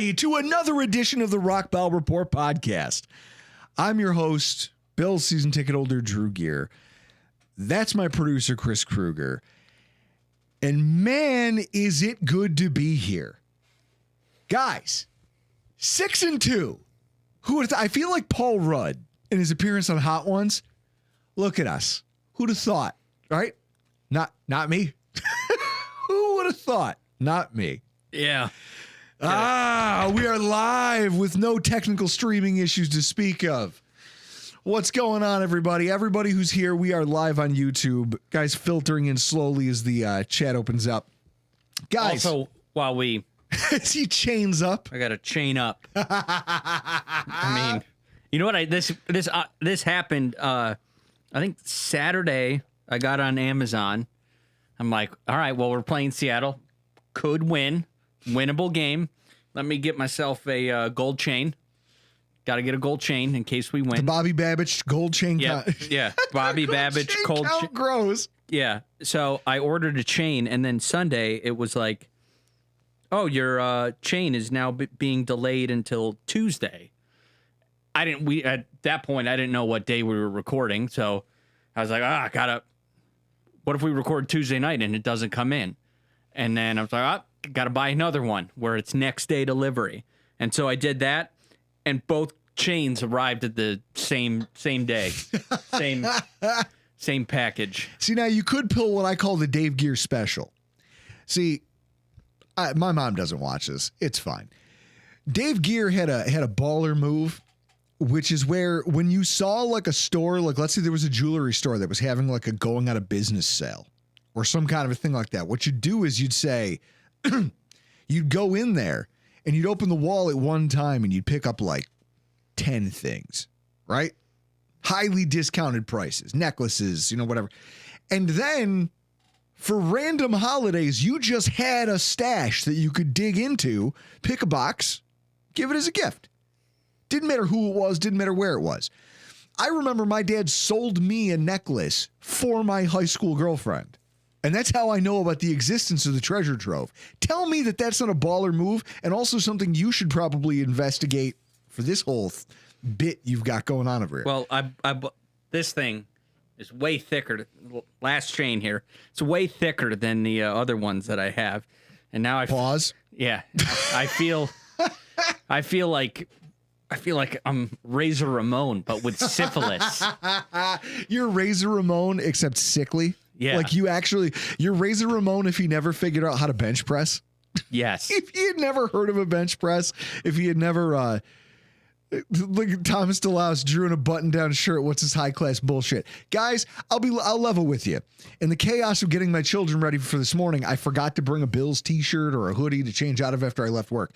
everybody, to another edition of the Rockpile Report podcast. I'm your host, Bill season ticket holder Drew Gear. That's my producer, Chris Kruger. And man, is it good to be here. Guys, 6-2. Who would I feel like Paul Rudd in his appearance on Hot Ones. Look at us. Who'd have thought, right? Not me. Who would have thought? Not me. Yeah. We are live with no technical streaming issues to speak of. What's going on, everybody? Everybody who's here, we are live on YouTube. Guys, filtering in slowly as the chat opens up. Guys. Also, while as he chains up. I got to chain up. I mean, you know what? This happened, I think Saturday. I got on Amazon. I'm like, all right, well, we're playing Seattle. Could win. Winnable game. Let me get myself a gold chain. Got to get a gold chain in case we win. The Bobby Babbage gold chain. Yeah. Bobby Babbage gold chain. Grows. Yeah. So I ordered a chain, and then Sunday it was like, oh, your chain is now being delayed until Tuesday. At that point, I didn't know what day we were recording, so I was like, what if we record Tuesday night and it doesn't come in? And then I was like, gotta buy another one where it's next day delivery. And so I did that, and both chains arrived at the same day, same package. See, now you could pull what I call the Dave Gear special. See, my mom doesn't watch this. It's fine. Dave Gear had a baller move, which is where when you saw like a store, like let's say there was a jewelry store that was having like a going out of business sale or some kind of a thing like that. What you'd do is you'd say, you'd go in there and you'd open the wall at one time and you'd pick up like 10 things, right? Highly discounted prices, necklaces, whatever. And then for random holidays, you just had a stash that you could dig into, pick a box, give it as a gift. Didn't matter who it was, didn't matter where it was. I remember my dad sold me a necklace for my high school girlfriend. And that's how I know about the existence of the treasure trove. Tell me that that's not a baller move and also something you should probably investigate for this whole bit you've got going on over here. Well, this thing is way thicker. Last chain here. It's way thicker than the other ones that I have. And now I pause. Yeah. I feel like I'm Razor Ramon, but with syphilis. You're Razor Ramon, except sickly. Yeah. Like you're Razor Ramon if he never figured out how to bench press. Yes. If he had never heard of a bench press, if he had never, like Thomas DeLauss drew in a button-down shirt. What's his high-class bullshit? Guys, I'll level with you. In the chaos of getting my children ready for this morning, I forgot to bring a Bills t-shirt or a hoodie to change out of after I left work.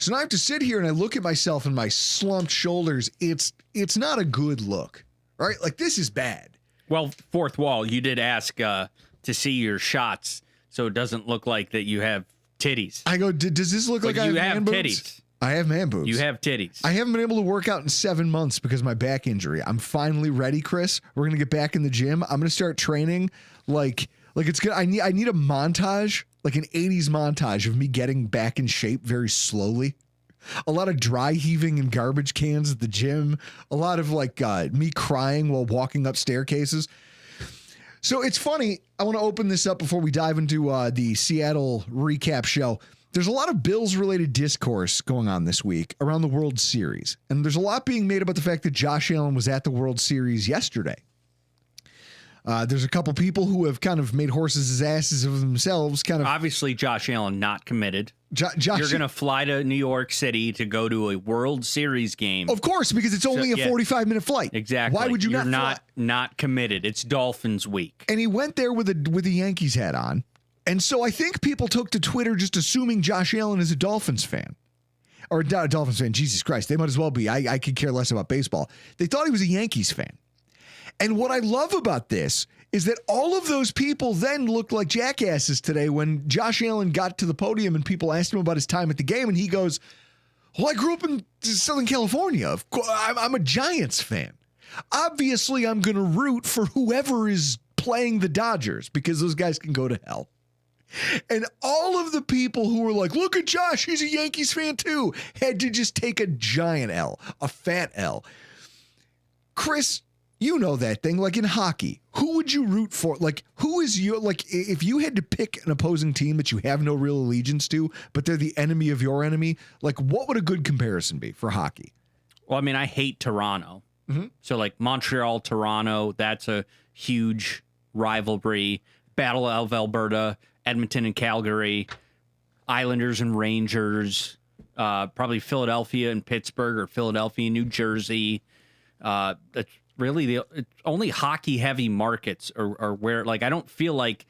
So now I have to sit here and I look at myself and my slumped shoulders. It's not a good look, right? Like this is bad. Well, fourth wall, you did ask to see your shots so it doesn't look like that you have titties. I go, does this look like I have man boobs? Titties? I have man boobs. You have titties. I haven't been able to work out in 7 months because of my back injury. I'm finally ready, Chris. We're going to get back in the gym. I'm going to start training like it's good. I need a montage, like an 80s montage of me getting back in shape very slowly. A lot of dry heaving in garbage cans at the gym. A lot of me crying while walking up staircases. So it's funny. I want to open this up before we dive into the Seattle recap show. There's a lot of Bills-related discourse going on this week around the World Series. And there's a lot being made about the fact that Josh Allen was at the World Series yesterday. There's a couple people who have kind of made horses' asses of themselves. Obviously, Josh Allen not committed. Josh, you're going to fly to New York City to go to a World Series game. Of course, because it's only a 45-minute flight. Exactly. Why would you You're not committed. It's Dolphins week. And he went there with a Yankees hat on. And so I think people took to Twitter just assuming Josh Allen is a Dolphins fan. Or not a Dolphins fan. Jesus Christ. They might as well be. I could care less about baseball. They thought he was a Yankees fan. And what I love about this is that all of those people then looked like jackasses today when Josh Allen got to the podium and people asked him about his time at the game. And he goes, well, I grew up in Southern California. I'm a Giants fan. Obviously, I'm going to root for whoever is playing the Dodgers because those guys can go to hell. And all of the people who were like, look at Josh, he's a Yankees fan too, had to just take a giant L, a fat L. Chris, you know that thing. Like in hockey, who would you root for? Like, who is your, like, if you had to pick an opposing team that you have no real allegiance to, but they're the enemy of your enemy, like, what would a good comparison be for hockey? Well, I mean, I hate Toronto. Mm-hmm. So, like, Montreal, Toronto, that's a huge rivalry. Battle of Alberta, Edmonton and Calgary, Islanders and Rangers, probably Philadelphia and Pittsburgh, or Philadelphia, New Jersey. That's really it's only hockey heavy markets are where, like, I don't feel like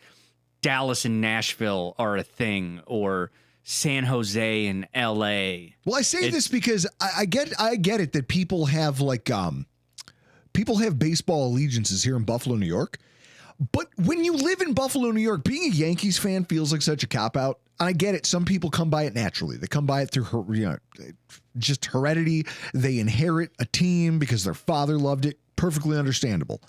Dallas and Nashville are a thing, or San Jose and LA. Well, I say this because I get it that people have like people have baseball allegiances here in Buffalo, New York. But when you live in Buffalo, New York, being a Yankees fan feels like such a cop-out. And I get it. Some people come by it naturally. They come by it through, just heredity. They inherit a team because their father loved it. Perfectly understandable.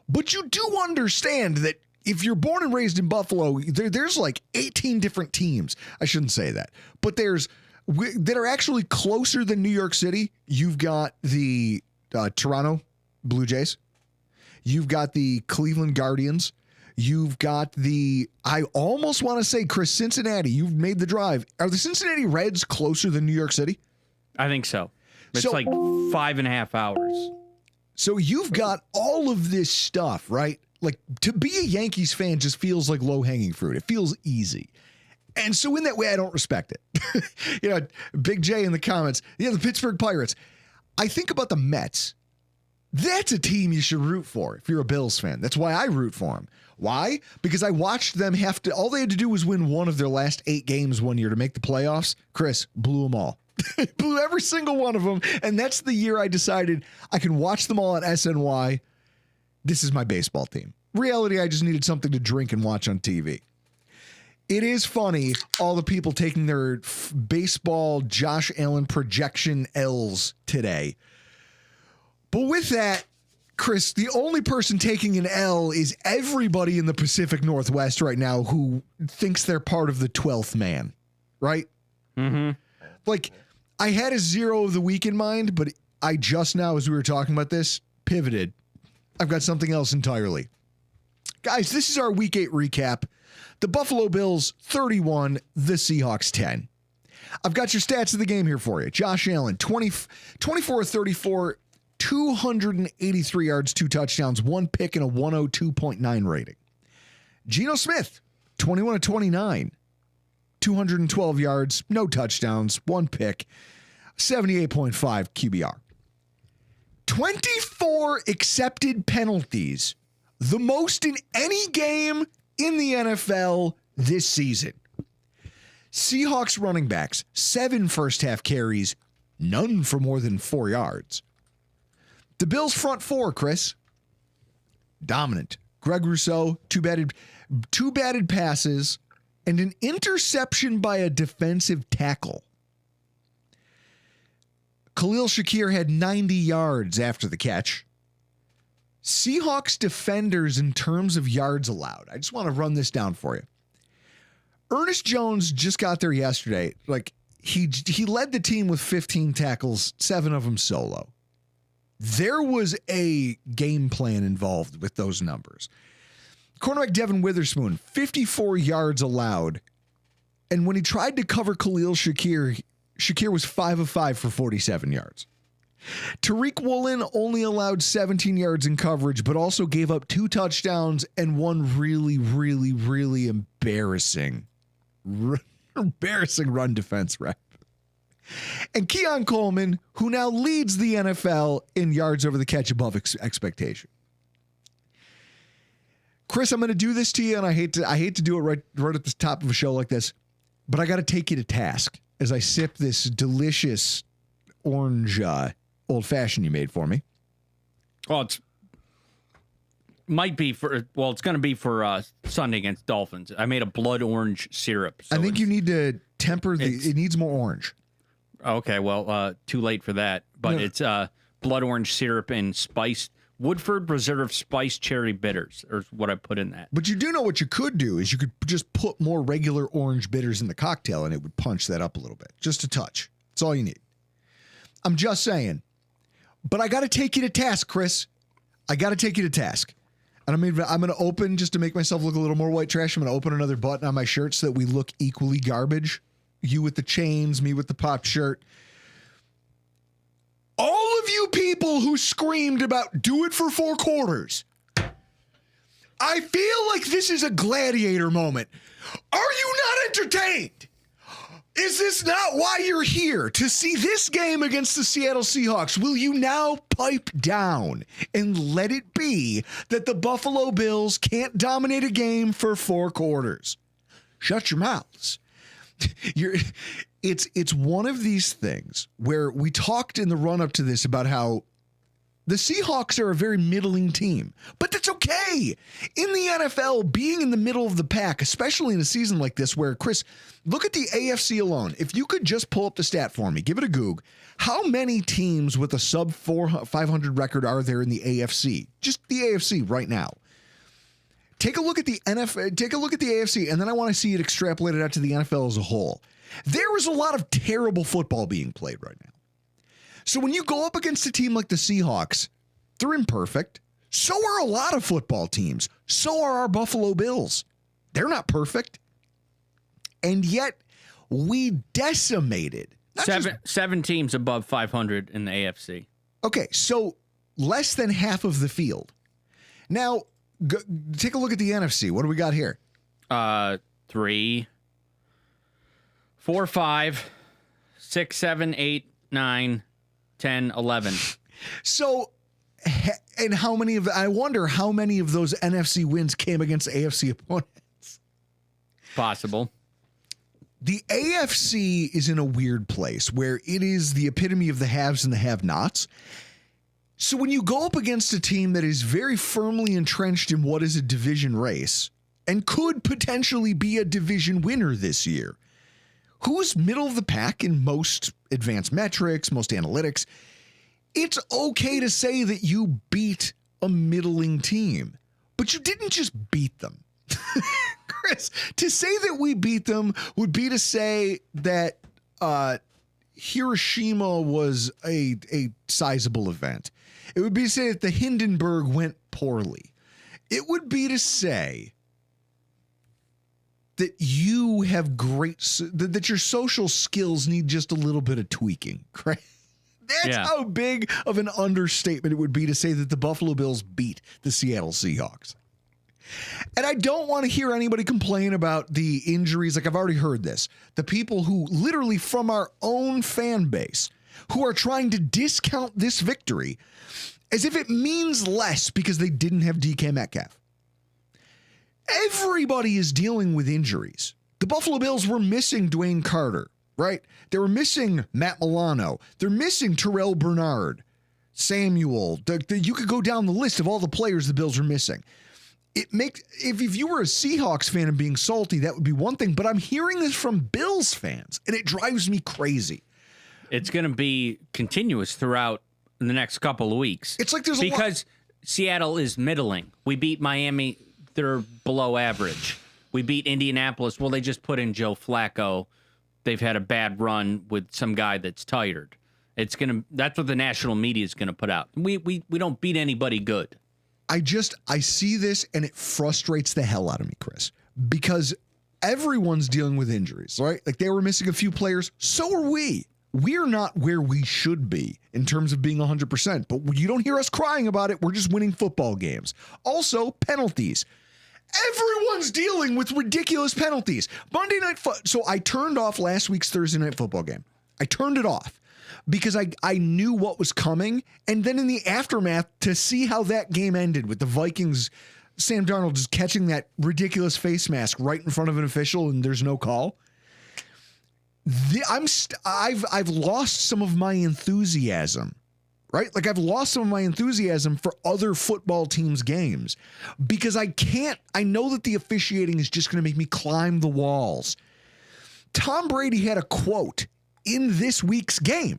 But you do understand that if you're born and raised in Buffalo, there's like 18 different teams. I shouldn't say that. But that are actually closer than New York City. You've got the Toronto Blue Jays. You've got the Cleveland Guardians. You've got I almost want to say, Chris, Cincinnati. You've made the drive. Are the Cincinnati Reds closer than New York City? I think so. It's like 5.5 hours. So you've got all of this stuff, right? Like, to be a Yankees fan just feels like low-hanging fruit. It feels easy. And so in that way, I don't respect it. Big J in the comments. The Pittsburgh Pirates. I think about the Mets. That's a team you should root for if you're a Bills fan. That's why I root for them. Why? Because I watched them all they had to do was win one of their last 8 games one year to make the playoffs. Chris, blew them all. Blew every single one of them. And that's the year I decided I can watch them all on SNY. This is my baseball team. Reality, I just needed something to drink and watch on TV. It is funny, all the people taking their baseball Josh Allen projection L's today. But with that, Chris, the only person taking an L is everybody in the Pacific Northwest right now who thinks they're part of the 12th man, right? Mm-hmm. Like, I had a zero of the week in mind, but I just now, as we were talking about this, pivoted. I've got something else entirely. Guys, this is our Week 8 recap. The Buffalo Bills 31, the Seahawks 10. I've got your stats of the game here for you. Josh Allen, 24-34, 283 yards, 2 touchdowns, 1 pick, and a 102.9 rating. Geno Smith, 21-29, 212 yards, no touchdowns, 1 pick, 78.5 QBR. 24 accepted penalties, the most in any game in the NFL this season. Seahawks running backs, 7 first-half carries, none for more than 4 yards. The Bills' front 4, Chris, dominant. Greg Rousseau, two batted passes, and an interception by a defensive tackle. Khalil Shakir had 90 yards after the catch. Seahawks defenders in terms of yards allowed. I just want to run this down for you. Ernest Jones just got there yesterday. Like, he led the team with 15 tackles, 7 of them solo. There was a game plan involved with those numbers. Cornerback Devin Witherspoon, 54 yards allowed. And when he tried to cover Khalil Shakir, Shakir was 5 of 5 for 47 yards. Tariq Woolen only allowed 17 yards in coverage, but also gave up 2 touchdowns and one really, really, really embarrassing run defense rep. And Keon Coleman, who now leads the NFL in yards over the catch above expectation. Chris, I'm going to do this to you, and I hate to do it right at the top of a show like this, but I got to take you to task as I sip this delicious orange old fashioned you made for me. Well, it's going to be for Sunday against Dolphins. I made a blood orange syrup. So I think you need to temper it needs more orange. Okay, well, too late for that. But It's blood orange syrup and spiced Woodford Reserve Spiced Cherry Bitters, or what I put in that. But you do know what you could do is you could just put more regular orange bitters in the cocktail and it would punch that up a little bit. Just a touch. That's all you need. I'm just saying. But I got to take you to task, Chris. I got to take you to task. And I'm going to open, just to make myself look a little more white trash, I'm going to open another button on my shirt so that we look equally garbage. You with the chains, me with the popped shirt. All of you people who screamed about do it for 4 quarters. I feel like this is a gladiator moment. Are you not entertained? Is this not why you're here? To see this game against the Seattle Seahawks? Will you now pipe down and let it be that the Buffalo Bills can't dominate a game for 4 quarters? Shut your mouths. It's one of these things where we talked in the run-up to this about how the Seahawks are a very middling team, but that's okay. In the NFL, being in the middle of the pack, especially in a season like this where, Chris, look at the AFC alone. If you could just pull up the stat for me, give it a Goog. How many teams with a sub 500 record are there in the AFC? Just the AFC right now. Take a look at the NFL, take a look at the AFC, and then I want to see it extrapolated out to the NFL as a whole. There is a lot of terrible football being played right now. So when you go up against a team like the Seahawks, they're imperfect. So are a lot of football teams. So are our Buffalo Bills. They're not perfect. And yet we decimated. Seven teams above 500 in the AFC. Okay, so less than half of the field. Now, take a look at the NFC. What do we got here? 3, 4, 5, 6, 7, 8, 9, 10, 11. So, and how many of, I wonder how many of those NFC wins came against AFC opponents? Possible. The AFC is in a weird place where it is the epitome of the haves and the have-nots. So when you go up against a team that is very firmly entrenched in what is a division race and could potentially be a division winner this year, who's middle of the pack in most advanced metrics, most analytics, it's okay to say that you beat a middling team, but you didn't just beat them. Chris, to say that we beat them would be to say that Hiroshima was a sizable event. It would be to say that the Hindenburg went poorly. It would be to say that you have that your social skills need just a little bit of tweaking. Right? That's how big of an understatement it would be to say that the Buffalo Bills beat the Seattle Seahawks. And I don't want to hear anybody complain about the injuries. Like, I've already heard this. The people who literally from our own fan base who are trying to discount this victory as if it means less because they didn't have DK Metcalf. Everybody is dealing with injuries. The Buffalo Bills were missing Dwayne Carter, right? They were missing Matt Milano. They're missing Terrell Bernard, Samuel. You could go down the list of all the players the Bills are missing. It makes, if you were a Seahawks fan and being salty, that would be one thing. But I'm hearing this from Bills fans, and it drives me crazy. It's going to be continuous throughout the next couple of weeks. It's like there's because Seattle is middling. We beat Miami. They're below average. We beat Indianapolis. Well, they just put in Joe Flacco. They've had a bad run with some guy that's tired. That's what the national media is gonna put out. We don't beat anybody good. I see this and it frustrates the hell out of me, Chris, because everyone's dealing with injuries, right? Like, they were missing a few players. So are we. We're not where we should be in terms of being 100%, but you don't hear us crying about it. We're just winning football games. Also, penalties. Everyone's dealing with ridiculous penalties. Monday Night So I turned off last week's Thursday Night Football game. I turned it off because I knew what was coming. And then in the aftermath, to see how that game ended with the Vikings, Sam Darnold just catching that ridiculous face mask right in front of an official and there's no call. I've lost some of my enthusiasm, right? Like, I've lost some of my enthusiasm for other football teams' games because I know that the officiating is just going to make me climb the walls. Tom Brady had a quote in this week's game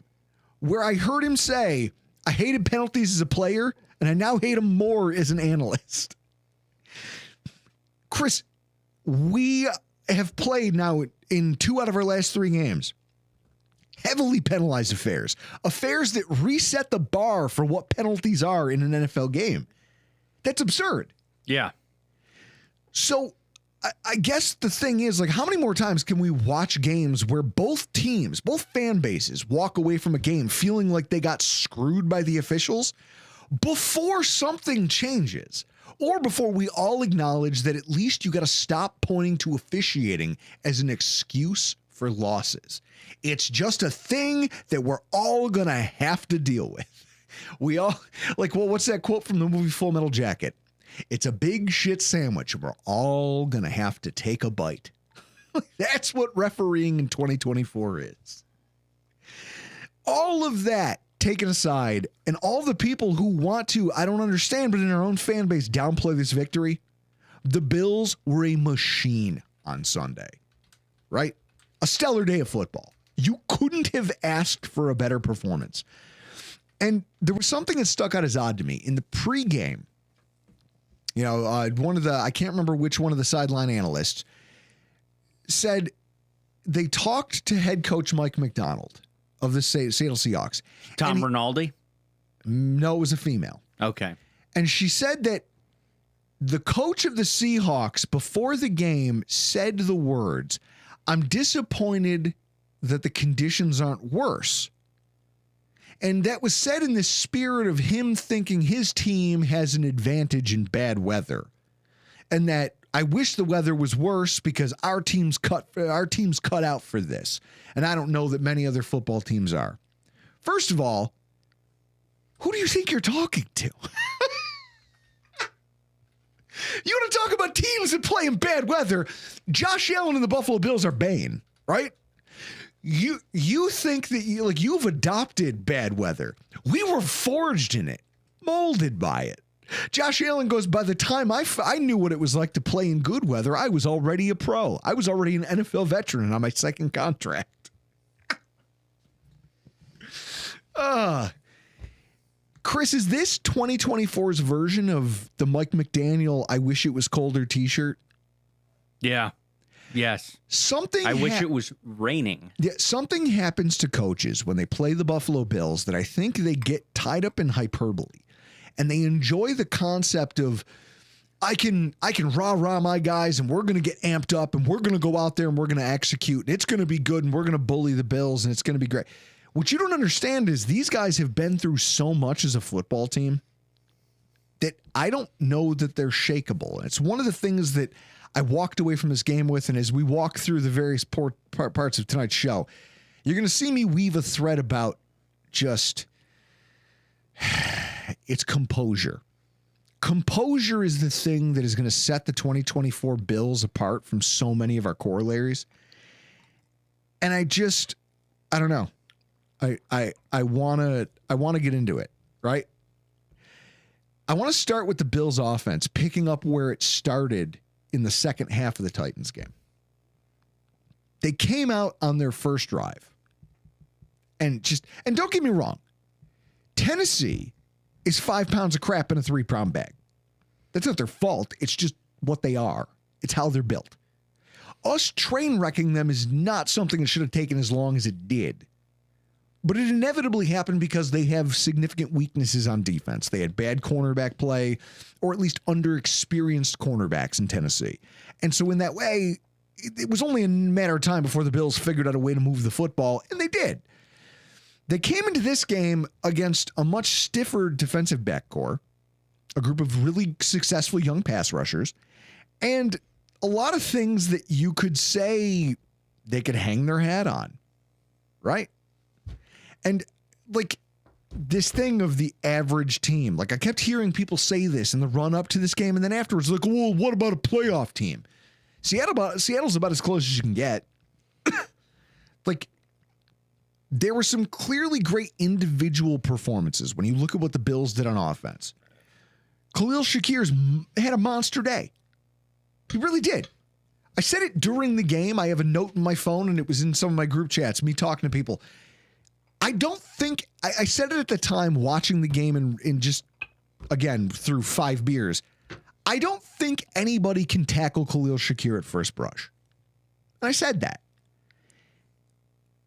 where I heard him say, "I hated penalties as a player, and and I now hate him more as an analyst. Chris, we have played now in 2 out of our last 3 games heavily penalized affairs that reset the bar for what penalties are in an NFL game. That's absurd. Yeah. So I guess the thing is, like, how many more times can we watch games where both teams, both fan bases walk away from a game feeling like they got screwed by the officials before something changes? Or before we all acknowledge that at least you got to stop pointing to officiating as an excuse for losses. It's just a thing that we're all going to have to deal with. We all, like, well, what's that quote from the movie Full Metal Jacket? It's a big shit sandwich and we're all going to have to take a bite. That's what refereeing in 2024 is. All of that taken aside, and all the people who want to, I don't understand, but in our own fan base, downplay this victory, the Bills were a machine on Sunday, right? A stellar day of football. You couldn't have asked for a better performance. And there was something that stuck out as odd to me. In the pregame, you know, I can't remember which one of the sideline analysts said they talked to head coach Mike McDonald of the Seattle Seahawks. Tom Rinaldi? No, it was a female. Okay. And she said that the coach of the Seahawks before the game said the words, "I'm disappointed that the conditions aren't worse." And that was said in the spirit of him thinking his team has an advantage in bad weather. And that I wish the weather was worse because our team's cut out for this. And I don't know that many other football teams are. First of all, who do you think you're talking to? You want to talk about teams that play in bad weather? Josh Allen and the Buffalo Bills are Bane, right? You think that you've adopted bad weather. We were forged in it, molded by it. Josh Allen goes, by the time I knew what it was like to play in good weather, I was already a pro. I was already an NFL veteran on my second contract. Chris, is this 2024's version of the Mike McDaniel I wish it was colder t-shirt? Yeah. Yes. I wish it was raining. Yeah, something happens to coaches when they play the Buffalo Bills that I think they get tied up in hyperbole. And they enjoy the concept of, I can rah-rah my guys and we're going to get amped up and we're going to go out there and we're going to execute. And it's going to be good and we're going to bully the Bills and it's going to be great. What you don't understand is these guys have been through so much as a football team that I don't know that they're shakeable. And it's one of the things that I walked away from this game with. And as we walk through the various parts of tonight's show, you're going to see me weave a thread about just it's composure. Composure is the thing that is going to set the 2024 Bills apart from so many of our corollaries. And I don't know. I want to get into it, right? I want to start with the Bills offense, picking up where it started in the second half of the Titans game. They came out on their first drive and don't get me wrong. Tennessee is 5 pounds of crap in a 3-pound bag. That's not their fault. It's just what they are. It's how they're built. Us train wrecking them is not something that should have taken as long as it did. But it inevitably happened because they have significant weaknesses on defense. They had bad cornerback play, or at least underexperienced cornerbacks in Tennessee. And so in that way, it was only a matter of time before the Bills figured out a way to move the football, and they did. They came into this game against a much stiffer defensive back core, a group of really successful young pass rushers, and a lot of things that you could say they could hang their hat on, right? And like this thing of the average team, like I kept hearing people say this in the run up to this game. And then afterwards, like, well, what about a playoff team? Seattle's about as close as you can get. Like there were some clearly great individual performances when you look at what the Bills did on offense. Khalil Shakir's had a monster day. He really did. I said it during the game. I have a note in my phone and it was in some of my group chats, me talking to people. I don't think I said it at the time watching the game and just again, through 5 beers, I don't think anybody can tackle Khalil Shakir at first brush. And I said that.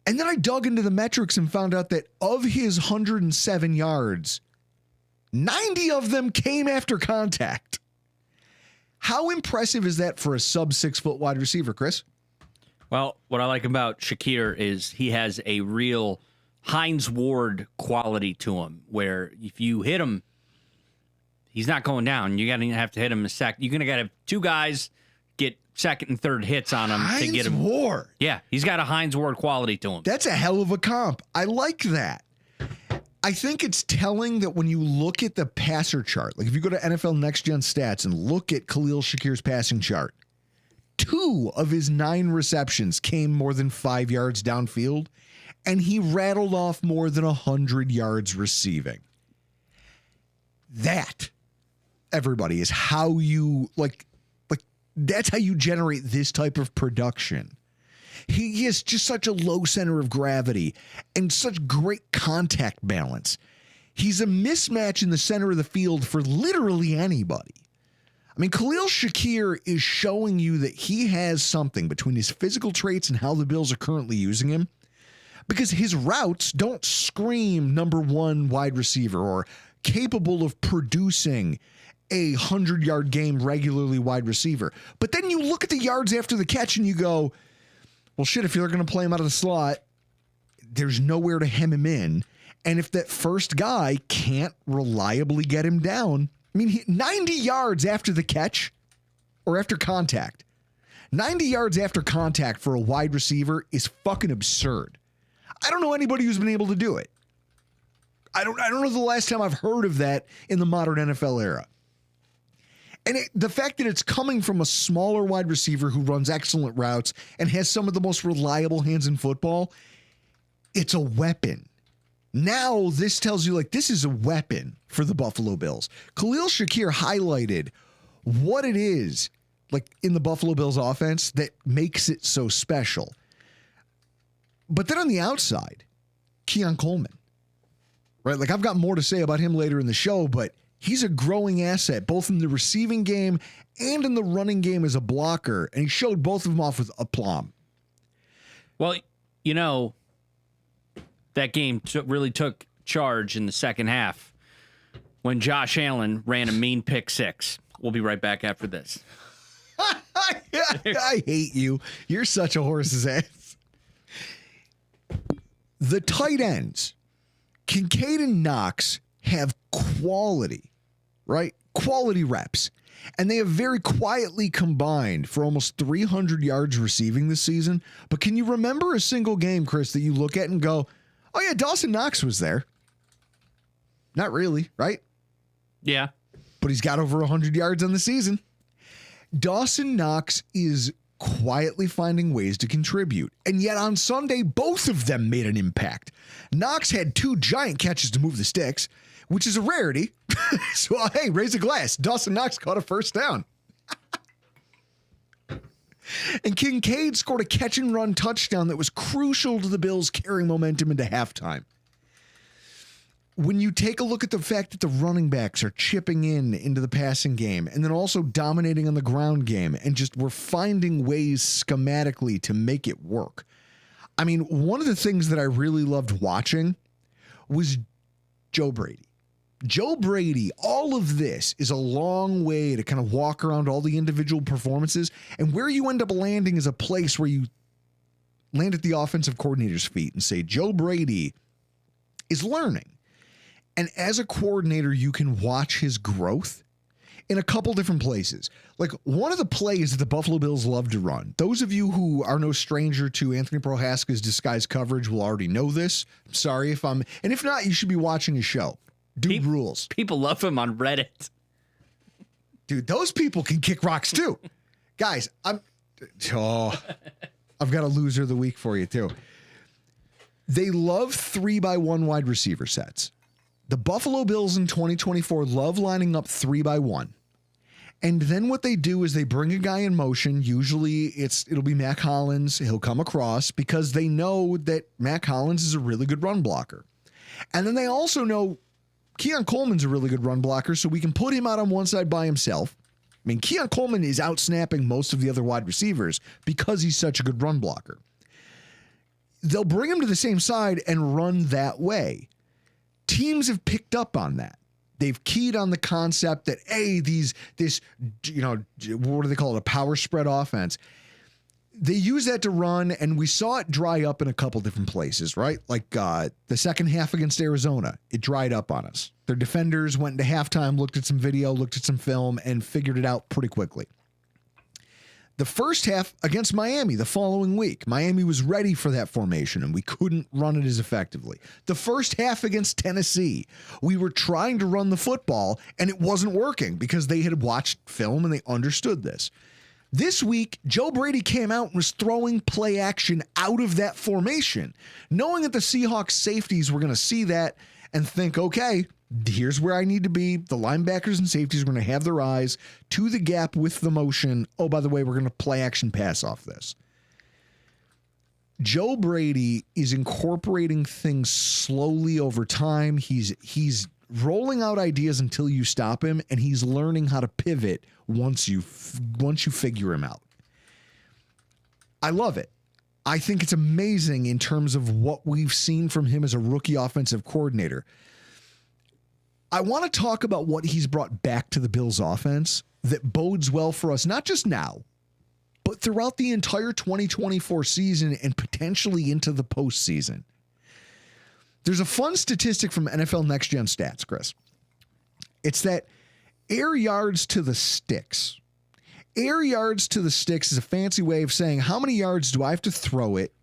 And then I dug into the metrics and found out that of his 107 yards, 90 of them came after contact. How impressive is that for a sub 6 foot wide receiver, Chris? Well, what I like about Shakir is he has a real Hines Ward quality to him, where if you hit him, he's not going down. You're going to have to hit him a sec. You're going to have 2 guys get second and third hits on him to get him. Hines Ward. Yeah, he's got a Hines Ward quality to him. That's a hell of a comp. I like that. I think it's telling that when you look at the passer chart, like if you go to NFL Next Gen Stats and look at Khalil Shakir's passing chart, 2 of his 9 receptions came more than 5 yards downfield, and he rattled off more than 100 yards receiving. That, everybody, is how you, that's how you generate this type of production. He has just such a low center of gravity and such great contact balance. He's a mismatch in the center of the field for literally anybody. I mean, Khalil Shakir is showing you that he has something between his physical traits and how the Bills are currently using him, because his routes don't scream number 1 wide receiver or capable of producing a 100-yard game regularly wide receiver. But then you look at the yards after the catch and you go, well, shit, if you're going to play him out of the slot, there's nowhere to hem him in. And if that first guy can't reliably get him down, I mean, 90 yards after the catch or after contact, 90 yards after contact for a wide receiver is fucking absurd. I don't know anybody who's been able to do it. I don't know the last time I've heard of that in the modern NFL era. And the fact that it's coming from a smaller wide receiver who runs excellent routes and has some of the most reliable hands in football, it's a weapon. Now this tells you, this is a weapon for the Buffalo Bills. Khalil Shakir highlighted what it is, in the Buffalo Bills offense that makes it so special. But then on the outside, Keon Coleman, right? I've got more to say about him later in the show, but he's a growing asset, both in the receiving game and in the running game as a blocker. And he showed both of them off with aplomb. Well, that game really took charge in the second half when Josh Allen ran a mean pick 6. We'll be right back after this. I hate you. You're such a horse's ass. The tight ends, Kincaid and Knox, have quality, right? Quality reps. And they have very quietly combined for almost 300 yards receiving this season. But can you remember a single game, Chris, that you look at and go, oh yeah, Dawson Knox was there? Not really, right? Yeah. But he's got over 100 yards on the season. Dawson Knox is quietly finding ways to contribute. And yet on Sunday, both of them made an impact. Knox had 2 giant catches to move the sticks, which is a rarity. So, hey, raise a glass. Dawson Knox caught a first down. And Kincaid scored a catch and run touchdown that was crucial to the Bills carrying momentum into halftime. When you take a look at the fact that the running backs are chipping into the passing game and then also dominating on the ground game and just we're finding ways schematically to make it work. I mean, one of the things that I really loved watching was Joe Brady. Joe Brady, all of this is a long way to kind of walk around all the individual performances, and where you end up landing is a place where you land at the offensive coordinator's feet and say, Joe Brady is learning. And as a coordinator, you can watch his growth in a couple different places. One of the plays that the Buffalo Bills love to run, those of you who are no stranger to Anthony Prohaska's disguised coverage will already know this. I'm sorry and if not, you should be watching his show. Dude rules. People love him on Reddit. Dude, those people can kick rocks too. Guys, I've got a loser of the week for you too. They love 3x1 wide receiver sets. The Buffalo Bills in 2024 love lining up 3x1. And then what they do is they bring a guy in motion. Usually it'll be Mac Hollins. He'll come across because they know that Mac Hollins is a really good run blocker. And then they also know Keon Coleman's a really good run blocker, so we can put him out on one side by himself. I mean, Keon Coleman is out snapping most of the other wide receivers because he's such a good run blocker. They'll bring him to the same side and run that way. Teams have picked up on that. They've keyed on the concept that, hey, what do they call it? A power spread offense. They use that to run, and we saw it dry up in a couple different places, right? Like the second half against Arizona, it dried up on us. Their defenders went into halftime, looked at some video, looked at some film, and figured it out pretty quickly. The first half against Miami the following week, Miami was ready for that formation, and we couldn't run it as effectively. The first half against Tennessee, we were trying to run the football, and it wasn't working because they had watched film and they understood this. This week, Joe Brady came out and was throwing play action out of that formation, knowing that the Seahawks safeties were going to see that and think, okay, here's where I need to be. The linebackers and safeties are going to have their eyes to the gap with the motion. Oh, by the way, we're going to play action pass off this. Joe Brady is incorporating things slowly over time. He's rolling out ideas until you stop him, and he's learning how to pivot once you figure him out. I love it. I think it's amazing in terms of what we've seen from him as a rookie offensive coordinator. I want to talk about what he's brought back to the Bills offense that bodes well for us, not just now, but throughout the entire 2024 season and potentially into the postseason. There's a fun statistic from NFL Next Gen Stats, Chris. It's that air yards to the sticks. Air yards to the sticks is a fancy way of saying how many yards do I have to throw it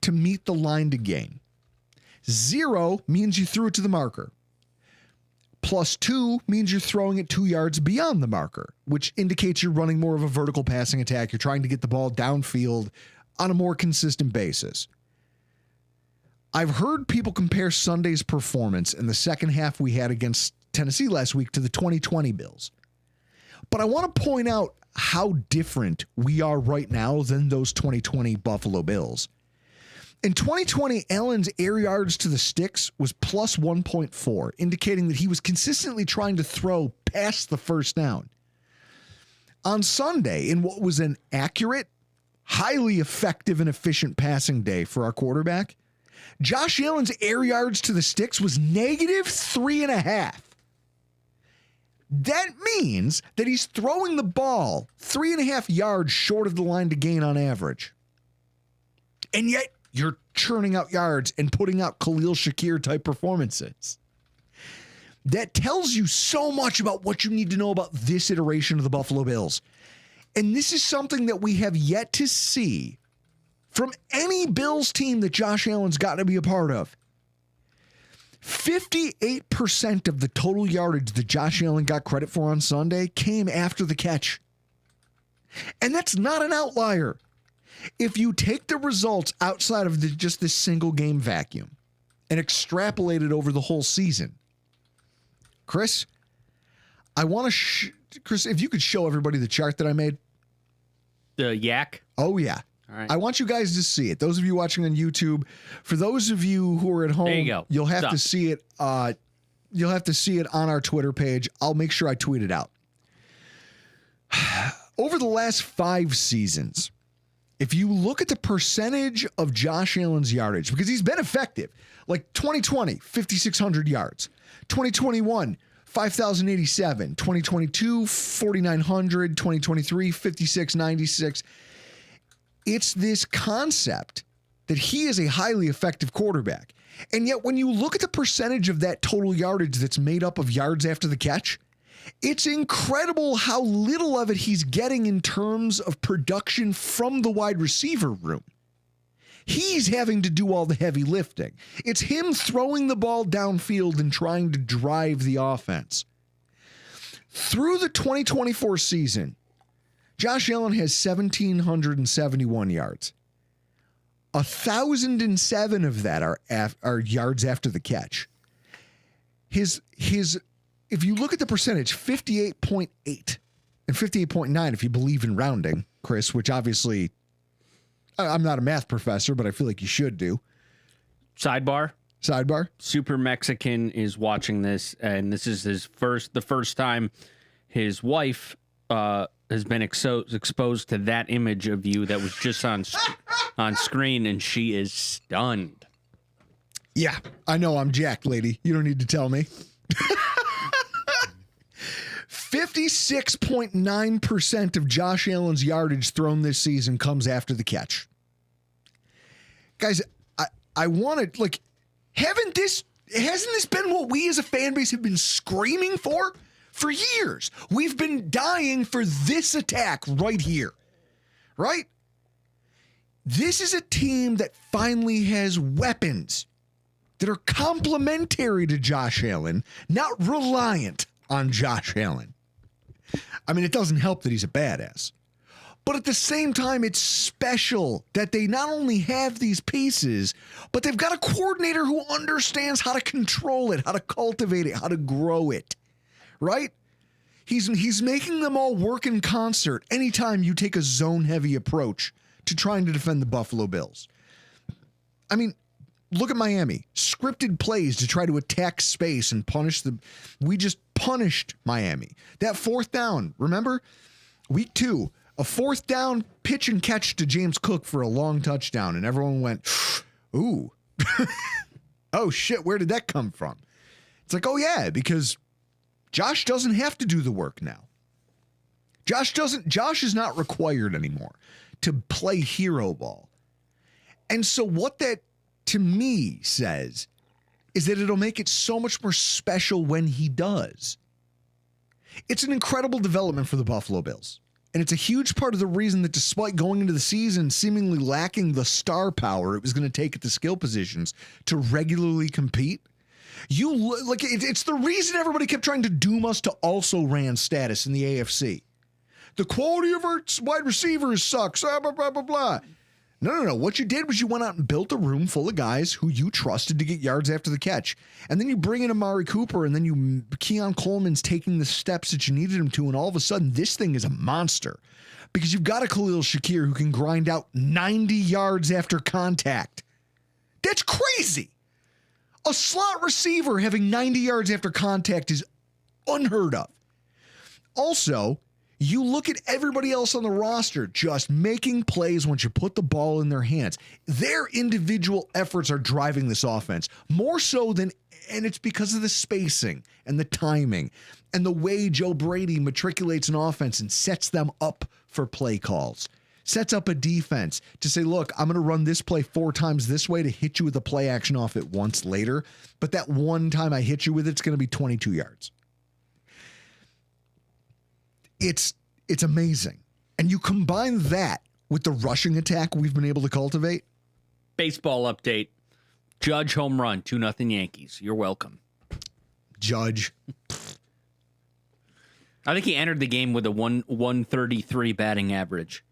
to meet the line to gain. 0 means you threw it to the marker. +2 means you're throwing it 2 yards beyond the marker, which indicates you're running more of a vertical passing attack. You're trying to get the ball downfield on a more consistent basis. I've heard people compare Sunday's performance in the second half we had against Tennessee last week to the 2020 Bills. But I want to point out how different we are right now than those 2020 Buffalo Bills. In 2020, Allen's air yards to the sticks was plus 1.4, indicating that he was consistently trying to throw past the first down. On Sunday, in what was an accurate, highly effective and efficient passing day for our quarterback, Josh Allen's air yards to the sticks was negative 3.5. That means that he's throwing the ball 3.5 yards short of the line to gain on average. And yet you're churning out yards and putting out Khalil Shakir type performances. That tells you so much about what you need to know about this iteration of the Buffalo Bills. And this is something that we have yet to see from any Bills team that Josh Allen's got to be a part of. 58% of the total yardage that Josh Allen got credit for on Sunday came after the catch. And that's not an outlier. If you take the results outside of just this single game vacuum and extrapolate it over the whole season, Chris, I want to, Chris, if you could show everybody the chart that I made. The yak? Oh, yeah. All right. I want you guys to see it. Those of you watching on YouTube, for those of you who are at home, there you go. You'll have to see it. You'll have to see it on our Twitter page. I'll make sure I tweet it out. Over the last 5 seasons, if you look at the percentage of Josh Allen's yardage, because he's been effective, like 2020, 5,600 yards, 2021, 5,087, 2022, 4,900, 2023, 5,696. It's this concept that he is a highly effective quarterback. And yet when you look at the percentage of that total yardage that's made up of yards after the catch, it's incredible how little of it he's getting in terms of production from the wide receiver room. He's having to do all the heavy lifting. It's him throwing the ball downfield and trying to drive the offense. Through the 2024 season, Josh Allen has 1,771 yards. 1,007 of that are yards after the catch. His if you look at the percentage, 58.8 and 58.9 if you believe in rounding, Chris, which obviously I'm not a math professor, but I feel like you should do. Sidebar. Sidebar. Super Mexican is watching this, and this is the first time his wife has been exposed to that image of you that was just on screen, and she is stunned. Yeah, I know I'm jacked, lady. You don't need to tell me. 56.9% of Josh Allen's yardage thrown this season comes after the catch. Guys, I want to, like, hasn't this been what we as a fan base have been screaming for years? We've been dying for this attack right here, right? This is a team that finally has weapons that are complementary to Josh Allen, not reliant on Josh Allen. I mean, it doesn't help that he's a badass. But at the same time, it's special that they not only have these pieces, but they've got a coordinator who understands how to control it, how to cultivate it, how to grow it, right? He's making them all work in concert anytime you take a zone-heavy approach to trying to defend the Buffalo Bills. I mean, look at Miami. Scripted plays to try to attack space and punish we just punished Miami. That fourth down, remember? Week 2, a fourth down pitch and catch to James Cook for a long touchdown, and everyone went, ooh. Oh shit, where did that come from? It's like, oh yeah, because Josh doesn't have to do the work now. Josh is not required anymore to play hero ball. And so what that to me says is that it'll make it so much more special when he does. It's an incredible development for the Buffalo Bills. And it's a huge part of the reason that despite going into the season seemingly lacking the star power it was going to take at the skill positions to regularly compete, it's the reason everybody kept trying to doom us to also ran status in the AFC. The quality of our wide receivers sucks, blah, blah, blah, blah, blah. No. What you did was you went out and built a room full of guys who you trusted to get yards after the catch. And then you bring in Amari Cooper, and then Keon Coleman's taking the steps that you needed him to, and all of a sudden this thing is a monster. Because you've got a Khalil Shakir who can grind out 90 yards after contact. That's crazy. A slot receiver having 90 yards after contact is unheard of. Also, you look at everybody else on the roster just making plays once you put the ball in their hands. Their individual efforts are driving this offense more so than, and it's because of the spacing and the timing and the way Joe Brady matriculates an offense and sets them up for play calls. Sets up a defense to say, look, I'm going to run this play 4 times this way to hit you with a play action off it once later. But that one time I hit you with it's going to be 22 yards. It's amazing. And you combine that with the rushing attack we've been able to cultivate. Baseball update. Judge home run, 2-0 Yankees. You're welcome. Judge. I think he entered the game with a 133 batting average.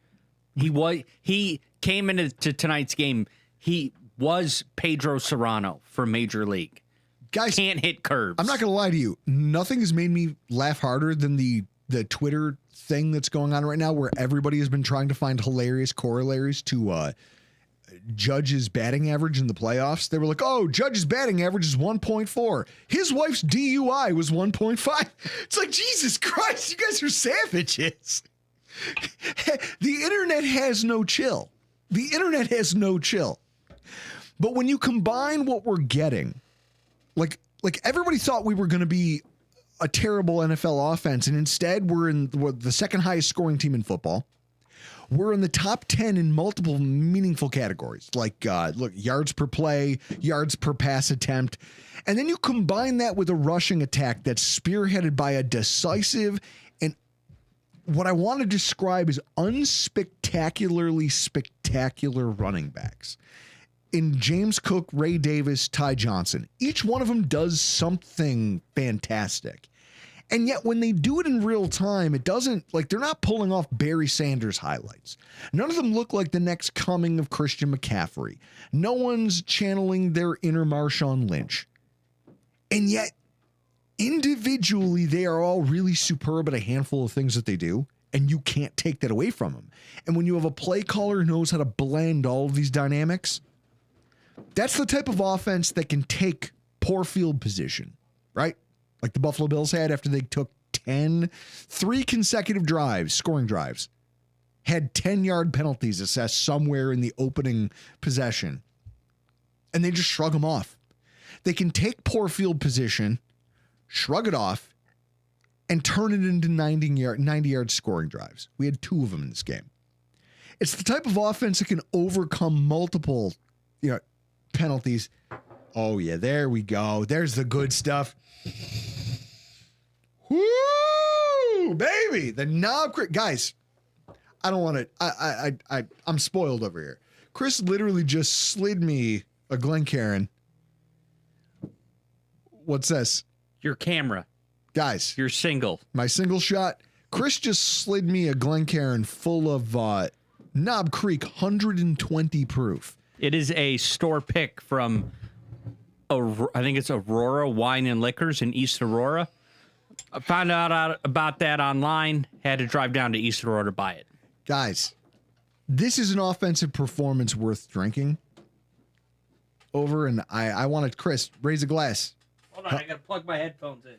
He came into tonight's game. He was Pedro Serrano for Major League. Guys, can't hit curbs. I'm not going to lie to you. Nothing has made me laugh harder than the Twitter thing that's going on right now where everybody has been trying to find hilarious corollaries to Judge's batting average in the playoffs. They were like, oh, Judge's batting average is 1.4. His wife's DUI was 1.5. It's like, Jesus Christ, you guys are savages. The internet has no chill. The internet has no chill. But when you combine what we're getting, like everybody thought we were going to be a terrible NFL offense, and instead we're the second highest scoring team in football. We're in the top 10 in multiple meaningful categories, like yards per play, yards per pass attempt. And then you combine that with a rushing attack that's spearheaded by a decisive and what I want to describe as unspectacularly spectacular running backs. In James Cook, Ray Davis, Ty Johnson, each one of them does something fantastic. And yet when they do it in real time, it doesn't, they're not pulling off Barry Sanders highlights. None of them look like the next coming of Christian McCaffrey. No one's channeling their inner Marshawn Lynch. And yet, individually, they are all really superb at a handful of things that they do, and you can't take that away from them. And when you have a play caller who knows how to blend all of these dynamics, That's the type of offense that can take poor field position, right? Like the Buffalo Bills had after they took 3 consecutive drives, scoring drives, had 10-yard penalties assessed somewhere in the opening possession, and they just shrug them off. They can take poor field position, shrug it off, and turn it into 90-yard scoring drives. We had 2 of them in this game. It's the type of offense that can overcome multiple, penalties. Oh, yeah, there we go. There's the good stuff. Woo, baby. The knob, guys, I don't want to, I'm spoiled over here. Chris literally just slid me a Glencairn. What's this? Your camera. Guys. Your single. My single shot. Chris just slid me a Glencairn full of Knob Creek 120 proof. It is a store pick from, I think it's Aurora Wine and Liquors in East Aurora. I found out about that online. Had to drive down to East Aurora to buy it. Guys, this is an offensive performance worth drinking over, and I wanted Chris, raise a glass. Hold on, I got to plug my headphones in.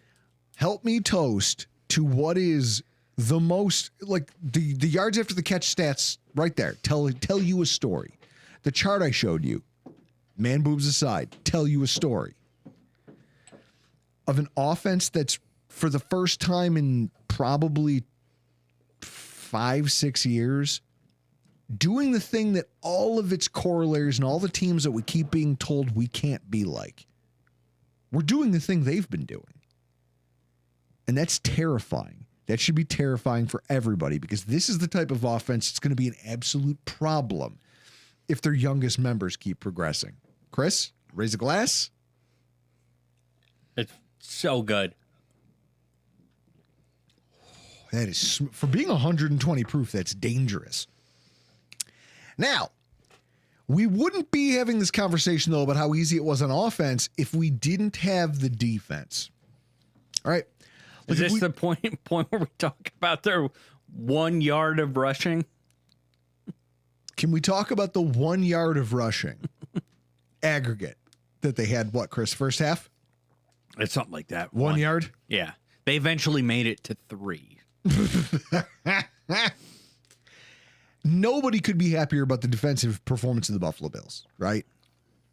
Help me toast to what is the most, like the yards after the catch stats right there. Tell you a story. The chart I showed you, man boobs aside, tell you a story of an offense that's for the first time in probably 5-6 years doing the thing that all of its corollaries and all the teams that we keep being told we can't be like. We're doing the thing they've been doing. And that's terrifying. That should be terrifying for everybody because this is the type of offense that's going to be an absolute problem if their youngest members keep progressing. Chris, raise a glass. It's so good. That is, for being 120 proof, that's dangerous. Now, we wouldn't be having this conversation, though, about how easy it was on offense if we didn't have the defense. All right. Is this the point where we talk about their 1 yard of rushing? Can we talk about the 1 yard of rushing aggregate that they had? What, Chris, first half? It's something like that. 1 yard? Yeah. They eventually made it to 3. Nobody could be happier about the defensive performance of the Buffalo Bills, right?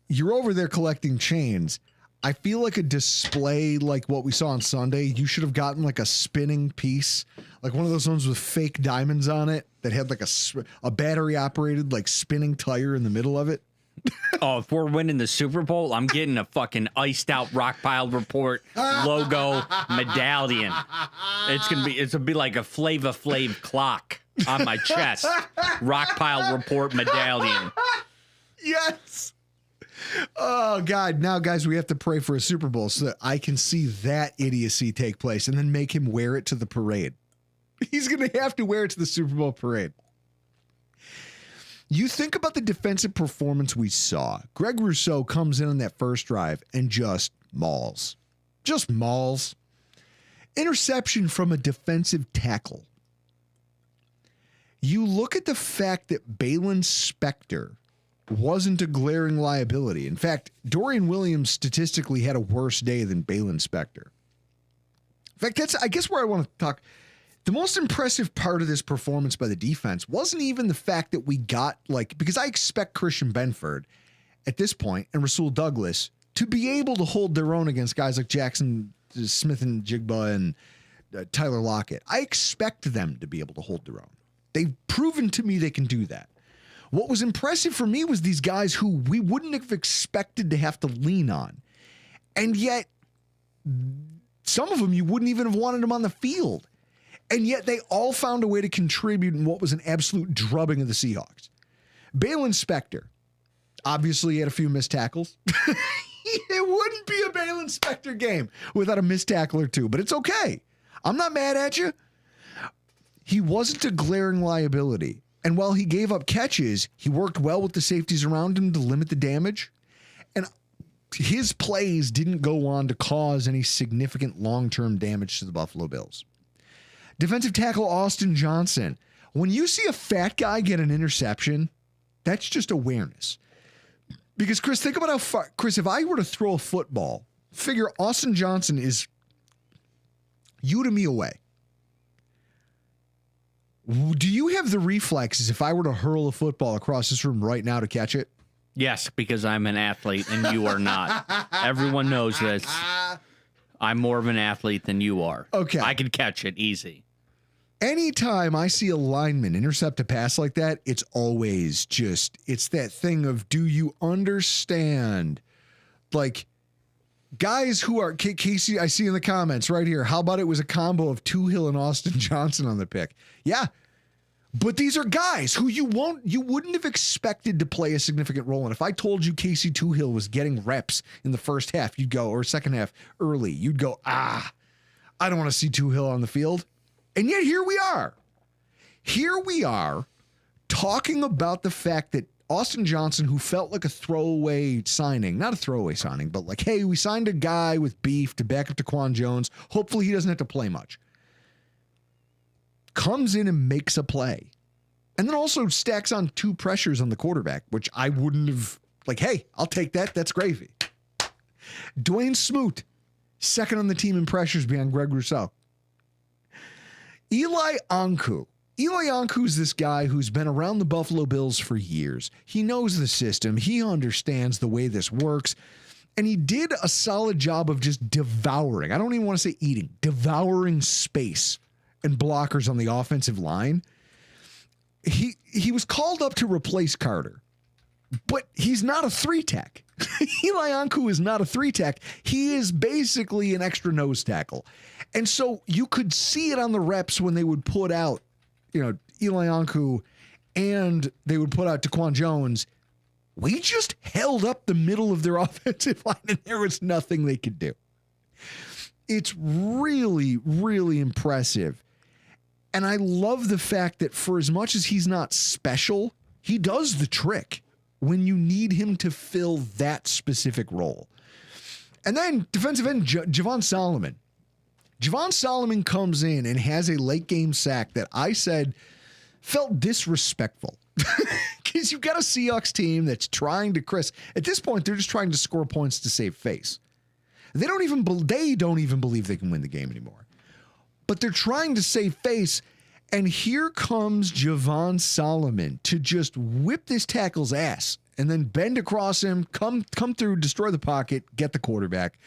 You're over there collecting chains. I feel like a display like what we saw on Sunday, you should have gotten like a spinning piece, like one of those ones with fake diamonds on it that had like a battery operated like spinning tire in the middle of it. Oh, if we're winning the Super Bowl, I'm getting a fucking iced out Rockpile Report logo medallion. It's gonna be like a Flava Flav clock on my chest. Rockpile Report medallion. Yes. Oh God. Now, guys, we have to pray for a Super Bowl so that I can see that idiocy take place and then make him wear it to the parade. He's going to have to wear it to the Super Bowl parade. You think about the defensive performance we saw. Greg Rousseau comes in on that first drive and just mauls. Just mauls. Interception from a defensive tackle. You look at the fact that Balin Spector wasn't a glaring liability. In fact, Dorian Williams statistically had a worse day than Balin Spector. In fact, that's, I guess, where I want to talk. The most impressive part of this performance by the defense wasn't even the fact that we got, because I expect Christian Benford at this point and Rasul Douglas to be able to hold their own against guys like Jackson Smith and Jigba and Tyler Lockett. I expect them to be able to hold their own. They've proven to me they can do that. What was impressive for me was these guys who we wouldn't have expected to have to lean on. And yet, some of them you wouldn't even have wanted them on the field. And yet they all found a way to contribute in what was an absolute drubbing of the Seahawks. Balin Spector obviously had a few missed tackles. It wouldn't be a Balin Spector game without a missed tackle or two, but it's okay. I'm not mad at you. He wasn't a glaring liability. And while he gave up catches, he worked well with the safeties around him to limit the damage. And his plays didn't go on to cause any significant long-term damage to the Buffalo Bills. Defensive tackle Austin Johnson. When you see a fat guy get an interception, that's just awareness. Because, Chris, think about how far... Chris, if I were to throw a football, figure Austin Johnson is you to me away. Do you have the reflexes if I were to hurl a football across this room right now to catch it? Yes, because I'm an athlete and you are not. Everyone knows this. I'm more of an athlete than you are. Okay. I can catch it easy. Anytime I see a lineman intercept a pass like that, it's always just, it's that thing of, do you understand? Like, guys who are, Casey, I see in the comments right here, how about it was a combo of Toohill and Austin Johnson on the pick? Yeah. But these are guys who you wouldn't have expected to play a significant role in. If I told you Casey Toohill was getting reps in the first half, you'd go, or second half early, you'd go, I don't want to see Toohill on the field. And yet here we are. Here we are talking about the fact that Austin Johnson, who felt like a throwaway signing, not a throwaway signing, but like, hey, we signed a guy with beef to back up Keon Jones. Hopefully he doesn't have to play much. Comes in and makes a play. And then also stacks on 2 pressures on the quarterback, which I wouldn't have, like, hey, I'll take that. That's gravy. Dwayne Smoot, second on the team in pressures behind Greg Rousseau. Eli Ankou. Eli Ankou is this guy who's been around the Buffalo Bills for years. He knows the system. He understands the way this works. And he did a solid job of just devouring. I don't even want to say eating. Devouring space and blockers on the offensive line. He was called up to replace Carter. But he's not a 3-tech. Eli Ankou is not a 3-tech. He is basically an extra nose tackle. And so you could see it on the reps when they would put out, Eli Ankou and they would put out Keon Jones. We just held up the middle of their offensive line and there was nothing they could do. It's really, really impressive. And I love the fact that for as much as he's not special, he does the trick when you need him to fill that specific role. And then defensive end Javon Solomon. Javon Solomon comes in and has a late game sack that I said felt disrespectful. Because you've got a Seahawks team that's trying to, Chris, at this point, they're just trying to score points to save face. They don't even believe they can win the game anymore. But they're trying to save face. And here comes Javon Solomon to just whip this tackle's ass and then bend across him, come through, destroy the pocket, get the quarterback.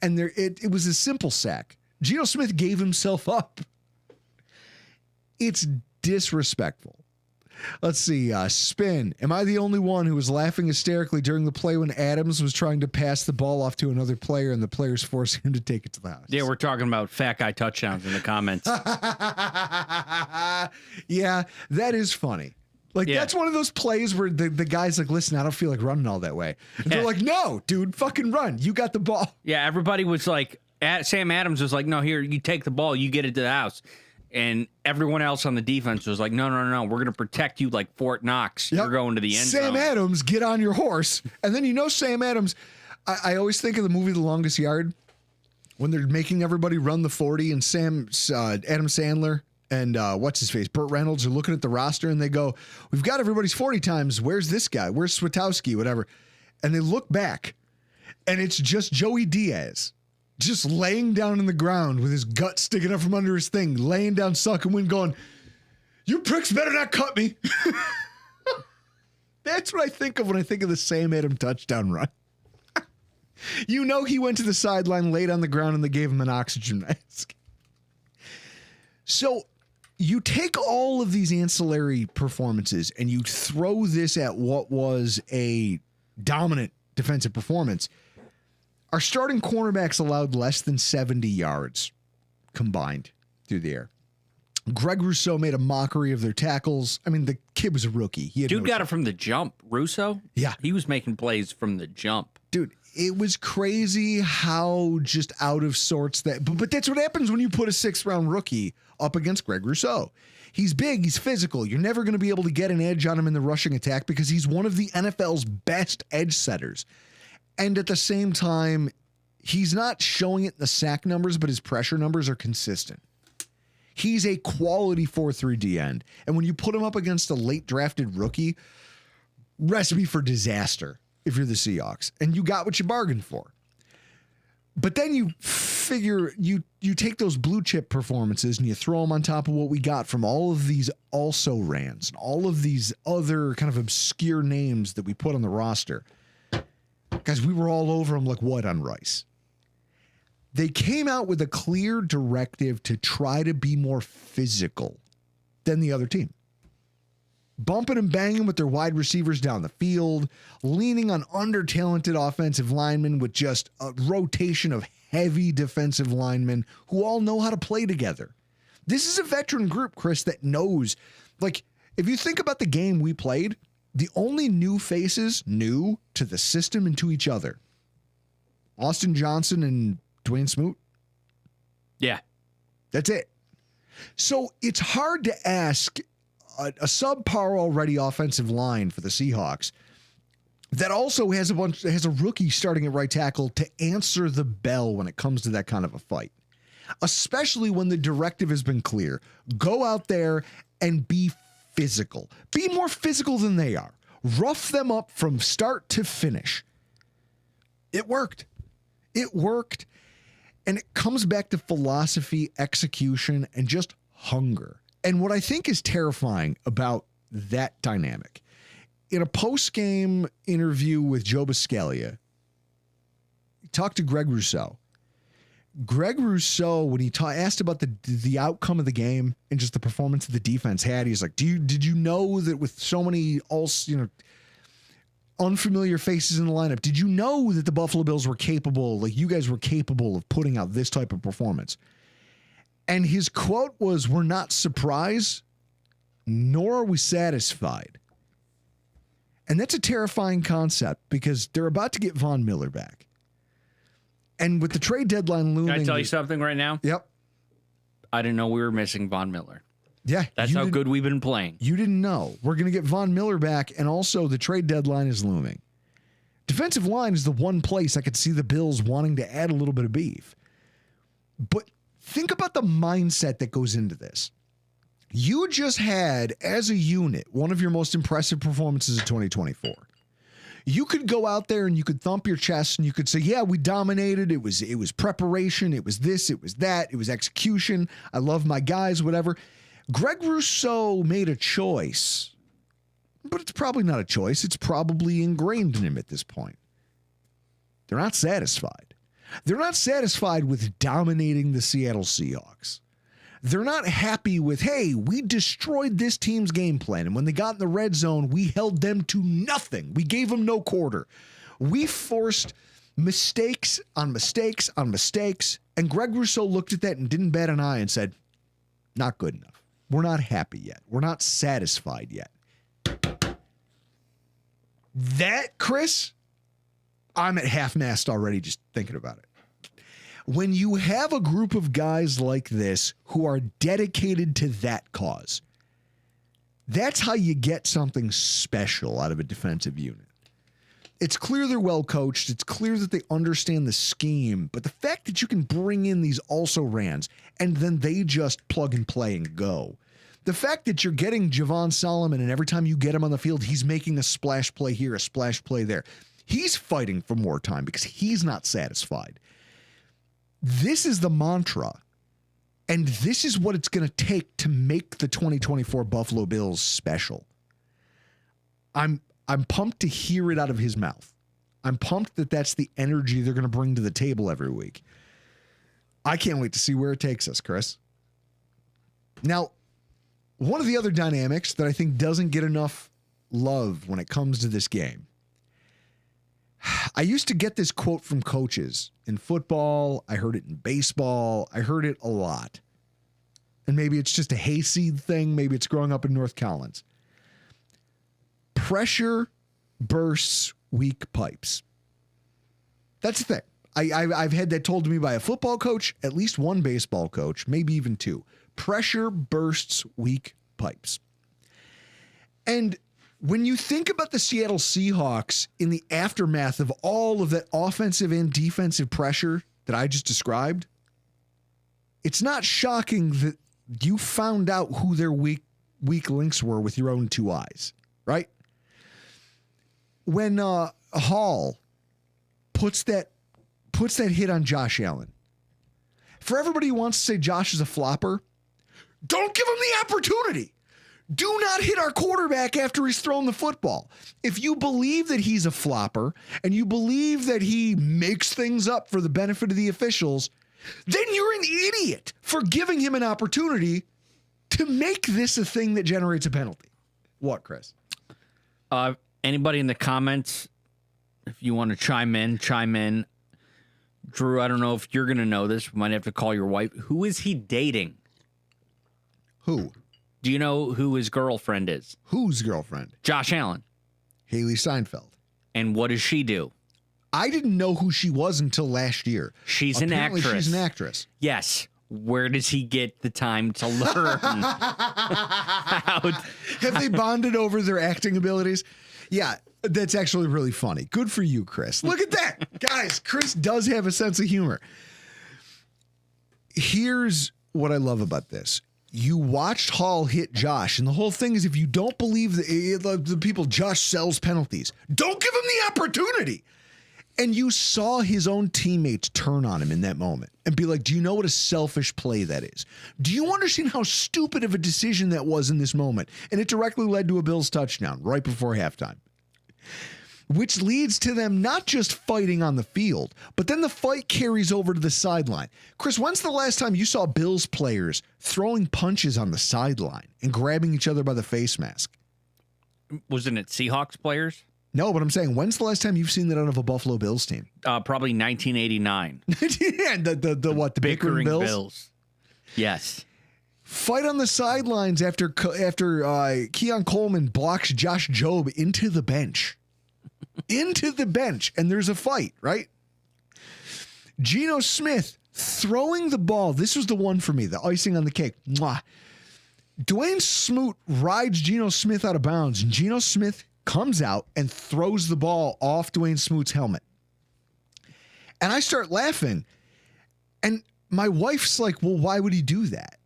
And it was a simple sack. Geno Smith gave himself up. It's disrespectful. Let's see. Spin. Am I the only one who was laughing hysterically during the play when Adams was trying to pass the ball off to another player and the player's forcing him to take it to the house? Yeah, we're talking about fat guy touchdowns in the comments. Yeah, that is funny. That's one of those plays where the guy's like, listen, I don't feel like running all that way. And they're like, no, dude, fucking run. You got the ball. Yeah, everybody was like, Sam Adams was like, no, here, you take the ball, you get it to the house. And everyone else on the defense was like, no, we're going to protect you like Fort Knox. Yep. You're going to the end zone. Sam Adams, get on your horse. And then Sam Adams, I always think of the movie The Longest Yard when they're making everybody run the 40 and Adam Sandler and what's his face, Burt Reynolds are looking at the roster and they go, we've got everybody's 40 times. Where's this guy? Where's Switowski? Whatever. And they look back and it's just Joey Diaz. Just laying down in the ground with his gut sticking up from under his thing, laying down sucking wind going, you pricks better not cut me. That's what I think of when I think of the Sam Adams touchdown run. He went to the sideline, laid on the ground, and they gave him an oxygen mask. So you take all of these ancillary performances and you throw this at what was a dominant defensive performance. Our starting cornerbacks allowed less than 70 yards combined through the air. Greg Rousseau made a mockery of their tackles. I mean, the kid was a rookie. Dude got it from the jump. Rousseau? Yeah. He was making plays from the jump. Dude, it was crazy how just out of sorts that. But that's what happens when you put a 6th-round rookie up against Greg Rousseau. He's big. He's physical. You're never going to be able to get an edge on him in the rushing attack because he's one of the NFL's best edge setters. And at the same time, he's not showing it in the sack numbers, but his pressure numbers are consistent. He's a quality 4-3 D end. And when you put him up against a late drafted rookie, recipe for disaster. if you're the Seahawks, and you got what you bargained for. But then you figure you take those blue chip performances and you throw them on top of what we got from all of these also rans and all of these other kind of obscure names that we put on the roster. Guys, we were all over them like what on rice. They came out with a clear directive to try to be more physical than the other team. Bumping and banging with their wide receivers down the field, leaning on under-talented offensive linemen with just a rotation of heavy defensive linemen who all know how to play together. This is a veteran group, Chris, that knows, like, if you think about the game we played, the only new faces new to the system and to each other, Austin Johnson and Dwayne Smoot. Yeah. That's it. So it's hard to ask a subpar already offensive line for the Seahawks that also has a rookie starting at right tackle to answer the bell when it comes to that kind of a fight, especially when the directive has been clear. Go out there and be physical. Be more physical than they are. Rough them up from start to finish. It worked. It worked. And it comes back to philosophy, execution, and just hunger. And what I think is terrifying about that dynamic, in a post-game interview with Joe Buscaglia, he talked to Greg Rousseau. Greg Rousseau, when he asked about the outcome of the game and just the performance of the defense had, he's like, did you know that with so many unfamiliar faces in the lineup, did you know that the Buffalo Bills were capable, like you guys were capable of putting out this type of performance? And his quote was, "We're not surprised, nor are we satisfied." And that's a terrifying concept because they're about to get Von Miller back. And with the trade deadline looming... Can I tell you something right now? Yep. I didn't know we were missing Von Miller. Yeah. That's how good we've been playing. You didn't know. We're going to get Von Miller back, and also the trade deadline is looming. Defensive line is the one place I could see the Bills wanting to add a little bit of beef. But think about the mindset that goes into this. You just had, as a unit, one of your most impressive performances of 2024. You could go out there and you could thump your chest and you could say, yeah, we dominated. It was preparation. It was this, it was that. It was execution. I love my guys, whatever. Greg Rousseau made a choice, but it's probably not a choice. It's probably ingrained in him at this point. They're not satisfied. They're not satisfied with dominating the Seattle Seahawks. They're not happy with, hey, we destroyed this team's game plan. And when they got in the red zone, we held them to nothing. We gave them no quarter. We forced mistakes on mistakes on mistakes. And Greg Rousseau looked at that and didn't bat an eye and said, not good enough. We're not happy yet. We're not satisfied yet. That, Chris, I'm at half-mast already just thinking about it. When you have a group of guys like this who are dedicated to that cause, that's how you get something special out of a defensive unit. It's clear they're well coached. It's clear that they understand the scheme. But the fact that you can bring in these also-rans and then they just plug and play and go. The fact that you're getting Javon Solomon and every time you get him on the field, he's making a splash play here, a splash play there. He's fighting for more time because he's not satisfied. This is the mantra, and this is what it's going to take to make the 2024 Buffalo Bills special. I'm pumped to hear it out of his mouth. I'm pumped that that's the energy they're going to bring to the table every week. I can't wait to see where it takes us, Chris. Now, one of the other dynamics that I think doesn't get enough love when it comes to this game, I used to get this quote from coaches in football. I heard it in baseball. I heard it a lot. And maybe it's just a hayseed thing. Maybe it's growing up in North Collins. Pressure bursts weak pipes. That's the thing. I've had that told to me by a football coach, at least one baseball coach, maybe even two. Pressure bursts weak pipes. And when you think about the Seattle Seahawks in the aftermath of all of that offensive and defensive pressure that I just described, it's not shocking that you found out who their weak links were with your own two eyes, right? When Hall puts that hit on Josh Allen. For everybody who wants to say Josh is a flopper, don't give him the opportunity. Do not hit our quarterback after he's thrown the football. If you believe that he's a flopper and you believe that he makes things up for the benefit of the officials, then you're an idiot for giving him an opportunity to make this a thing that generates a penalty. What, Chris? Anybody in the comments, if you want to chime in. Drew, I don't know if you're going to know this. We might have to call your wife. Who is he dating? Who? Do you know who his girlfriend is? Whose girlfriend? Josh Allen. Haley Steinfeld. And what does she do? I didn't know who she was until last year. She's Apparently an actress. She's an actress. Yes. Where does he get the time to learn? Have they bonded over their acting abilities? Yeah, that's actually really funny. Good for you, Chris. Look at that. Guys, Chris does have a sense of humor. Here's what I love about this. You watched Hall hit Josh, and the whole thing is if you don't believe the people Josh sells penalties, don't give him the opportunity. And you saw his own teammates turn on him in that moment and be like, do you know what a selfish play that is? Do you understand how stupid of a decision that was in this moment? And it directly led to a Bills touchdown right before halftime, which leads to them not just fighting on the field, but then the fight carries over to the sideline. Chris, when's the last time you saw Bills players throwing punches on the sideline and grabbing each other by the face mask? Wasn't it Seahawks players? No, but I'm saying, when's the last time you've seen that out of a Buffalo Bills team? Probably 1989. Yeah, the what? The bickering Bills? Yes. Fight on the sidelines after Keon Coleman blocks Josh Jobe into the bench. Into the bench, and there's a fight, right? Geno Smith throwing the ball. This was the one for me, the icing on the cake. Mwah. Dwayne Smoot rides Geno Smith out of bounds, and Geno Smith comes out and throws the ball off Dwayne Smoot's helmet. And I start laughing. And my wife's like, well, why would he do that?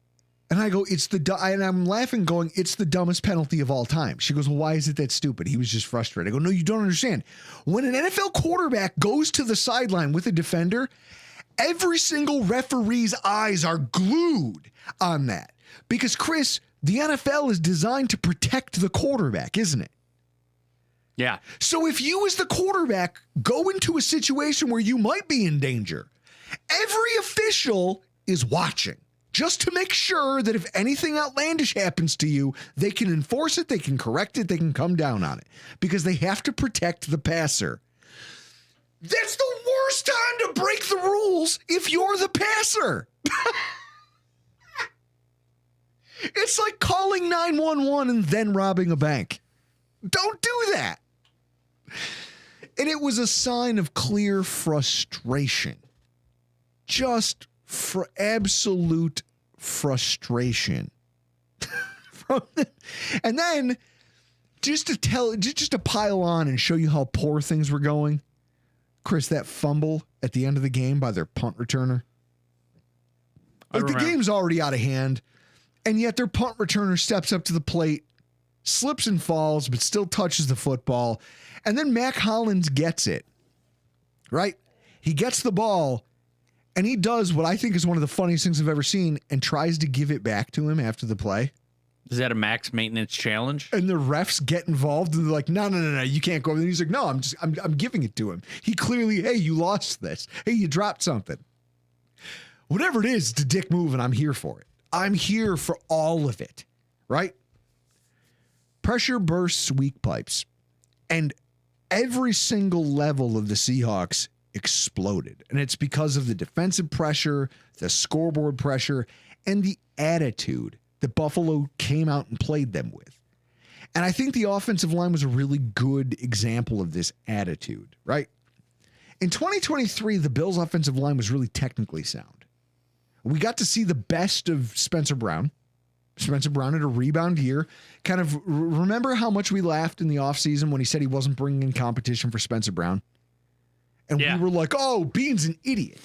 And I go, and I'm laughing going, it's the dumbest penalty of all time. She goes, well, why is it that stupid? He was just frustrated. I go, no, you don't understand. When an NFL quarterback goes to the sideline with a defender, every single referee's eyes are glued on that. Because, Chris, the NFL is designed to protect the quarterback, isn't it? Yeah. So if you as the quarterback go into a situation where you might be in danger, every official is watching just to make sure that if anything outlandish happens to you, they can enforce it, they can correct it, they can come down on it because they have to protect the passer. That's the worst time to break the rules if you're the passer. It's like calling 911 and then robbing a bank. Don't do that. And it was a sign of clear frustration. Just for absolute frustration. And then just to pile on and show you how poor things were going, Chris, that fumble at the end of the game by their punt returner. Like the game's already out of hand, and yet their punt returner steps up to the plate, slips and falls, but still touches the football. And then Mac Hollins gets it, right? He gets the ball, and he does what I think is one of the funniest things I've ever seen and tries to give it back to him after the play. Is that a max maintenance challenge? And the refs get involved, and they're like, no, you can't go over there. He's like, no, I'm giving it to him. He clearly, hey, you lost this. Hey, you dropped something. Whatever it is, it's a dick move, and I'm here for it. I'm here for all of it, right? Pressure bursts weak pipes, and every single level of the Seahawks exploded. And it's because of the defensive pressure, the scoreboard pressure, and the attitude that Buffalo came out and played them with. And I think the offensive line was a really good example of this attitude, right? In 2023, the Bills' offensive line was really technically sound. We got to see the best of Spencer Brown. Spencer Brown had a rebound year. Kind of remember how much we laughed in the offseason when he said he wasn't bringing in competition for Spencer Brown? And we were like, oh, Bean's an idiot.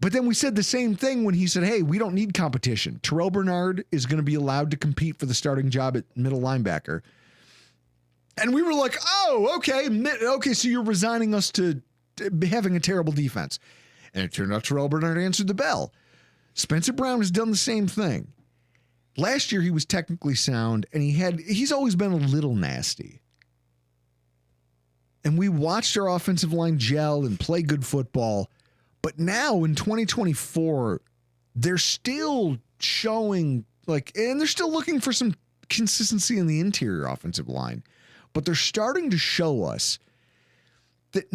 But then we said the same thing when he said, hey, we don't need competition. Terrell Bernard is going to be allowed to compete for the starting job at middle linebacker. And we were like, oh, okay. Okay, so you're resigning us to having a terrible defense. And it turned out Terrell Bernard answered the bell. Spencer Brown has done the same thing. Last year, he was technically sound, and he's always been a little nasty. And we watched our offensive line gel and play good football. But now in 2024, they're still showing, and they're still looking for some consistency in the interior offensive line. But they're starting to show us that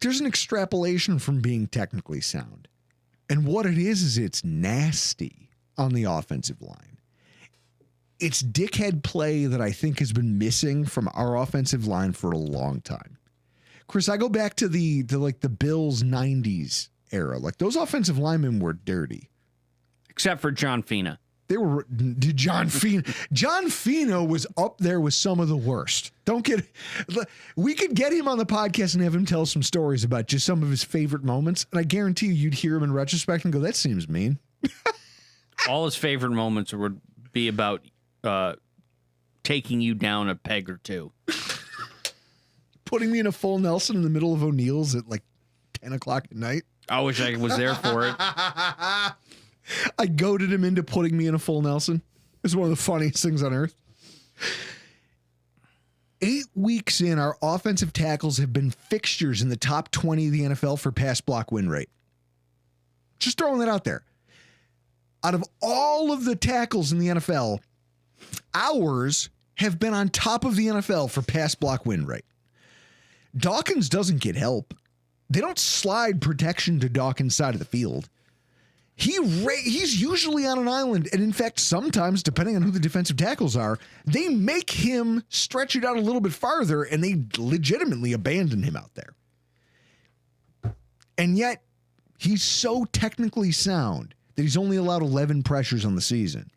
there's an extrapolation from being technically sound. And what it is it's nasty on the offensive line. It's dickhead play that I think has been missing from our offensive line for a long time. Chris, I go back to the Bills 90s era. Those offensive linemen were dirty. Except for John Fina. John Fina was up there with some of the worst. We could get him on the podcast and have him tell some stories about just some of his favorite moments. And I guarantee you'd hear him in retrospect and go, that seems mean. All his favorite moments would be about taking you down a peg or two. Putting me in a full Nelson in the middle of O'Neill's at 10 o'clock at night. I wish I was there for it. I goaded him into putting me in a full Nelson. It's one of the funniest things on earth. 8 weeks in, our offensive tackles have been fixtures in the top 20 of the NFL for pass block win rate. Just throwing that out there. Out of all of the tackles in the NFL, ours have been on top of the NFL for pass block win rate. Dawkins doesn't get help. They don't slide protection to Dawkins' side of the field. He's usually on an island, and in fact, sometimes, depending on who the defensive tackles are, they make him stretch it out a little bit farther, and they legitimately abandon him out there. And yet, he's so technically sound that he's only allowed 11 pressures on the season.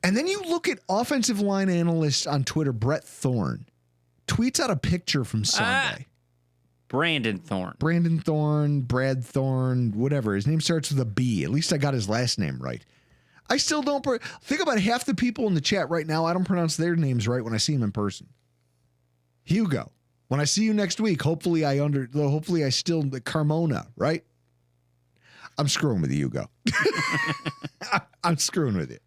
And then you look at offensive line analyst on Twitter, Brett Thorne, tweets out a picture from Sunday. Brandon Thorne, Brad Thorne, whatever. His name starts with a B. At least I got his last name right. I still don't think about half the people in the chat right now. I don't pronounce their names right when I see them in person. Hugo, when I see you next week, hopefully I still the Carmona, right? I'm screwing with you, Hugo. I'm screwing with you.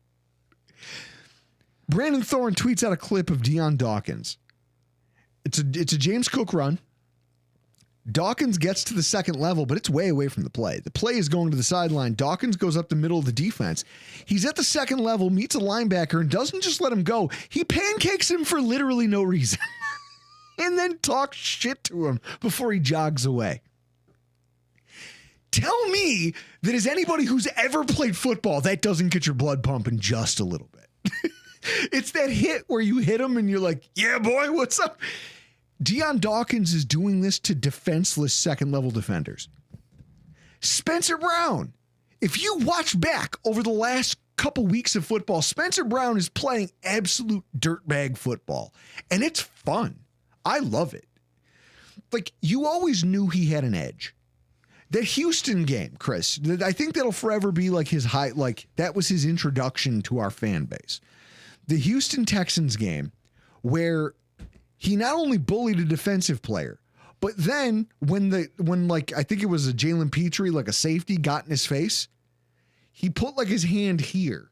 Brandon Thorne tweets out a clip of Dion Dawkins. It's a James Cook run. Dawkins gets to the second level, but it's way away from the play. The play is going to the sideline. Dawkins goes up the middle of the defense. He's at the second level, meets a linebacker, and doesn't just let him go. He pancakes him for literally no reason. And then talks shit to him before he jogs away. Tell me that as anybody who's ever played football, that doesn't get your blood pumping just a little bit. It's that hit where you hit him and you're like, yeah, boy, what's up? Dion Dawkins is doing this to defenseless second-level defenders. Spencer Brown, if you watch back over the last couple weeks of football, Spencer Brown is playing absolute dirtbag football, and it's fun. I love it. You always knew he had an edge. That Houston game, Chris, I think that'll forever be his high, that was his introduction to our fan base. The Houston Texans game where he not only bullied a defensive player, but then when I think it was a Jalen Petrie, a safety got in his face, he put his hand here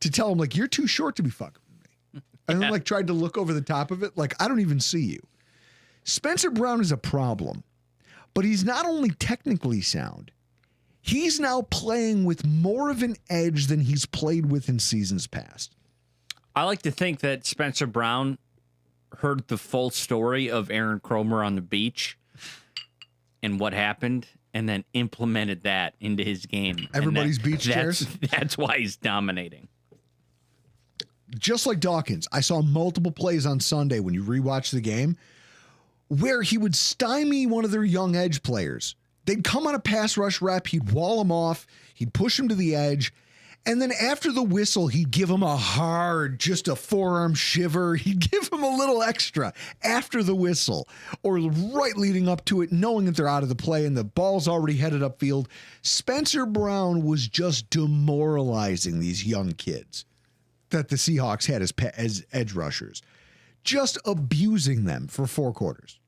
to tell him you're too short to be fucking with me. And then tried to look over the top of it. I don't even see you. Spencer Brown is a problem, but he's not only technically sound, he's now playing with more of an edge than he's played with in seasons past. I like to think that Spencer Brown heard the full story of Aaron Cromer on the beach and what happened, and then implemented that into his game. Everybody's beach chairs? That's why he's dominating. Just like Dawkins, I saw multiple plays on Sunday when you rewatch the game where he would stymie one of their young edge players. They'd come on a pass rush rep, he'd wall him off, he'd push him to the edge, and then after the whistle, he'd give him just a forearm shiver. He'd give him a little extra after the whistle or right leading up to it, knowing that they're out of the play and the ball's already headed upfield. Spencer Brown was just demoralizing these young kids that the Seahawks had as edge rushers just abusing them for 4 quarters.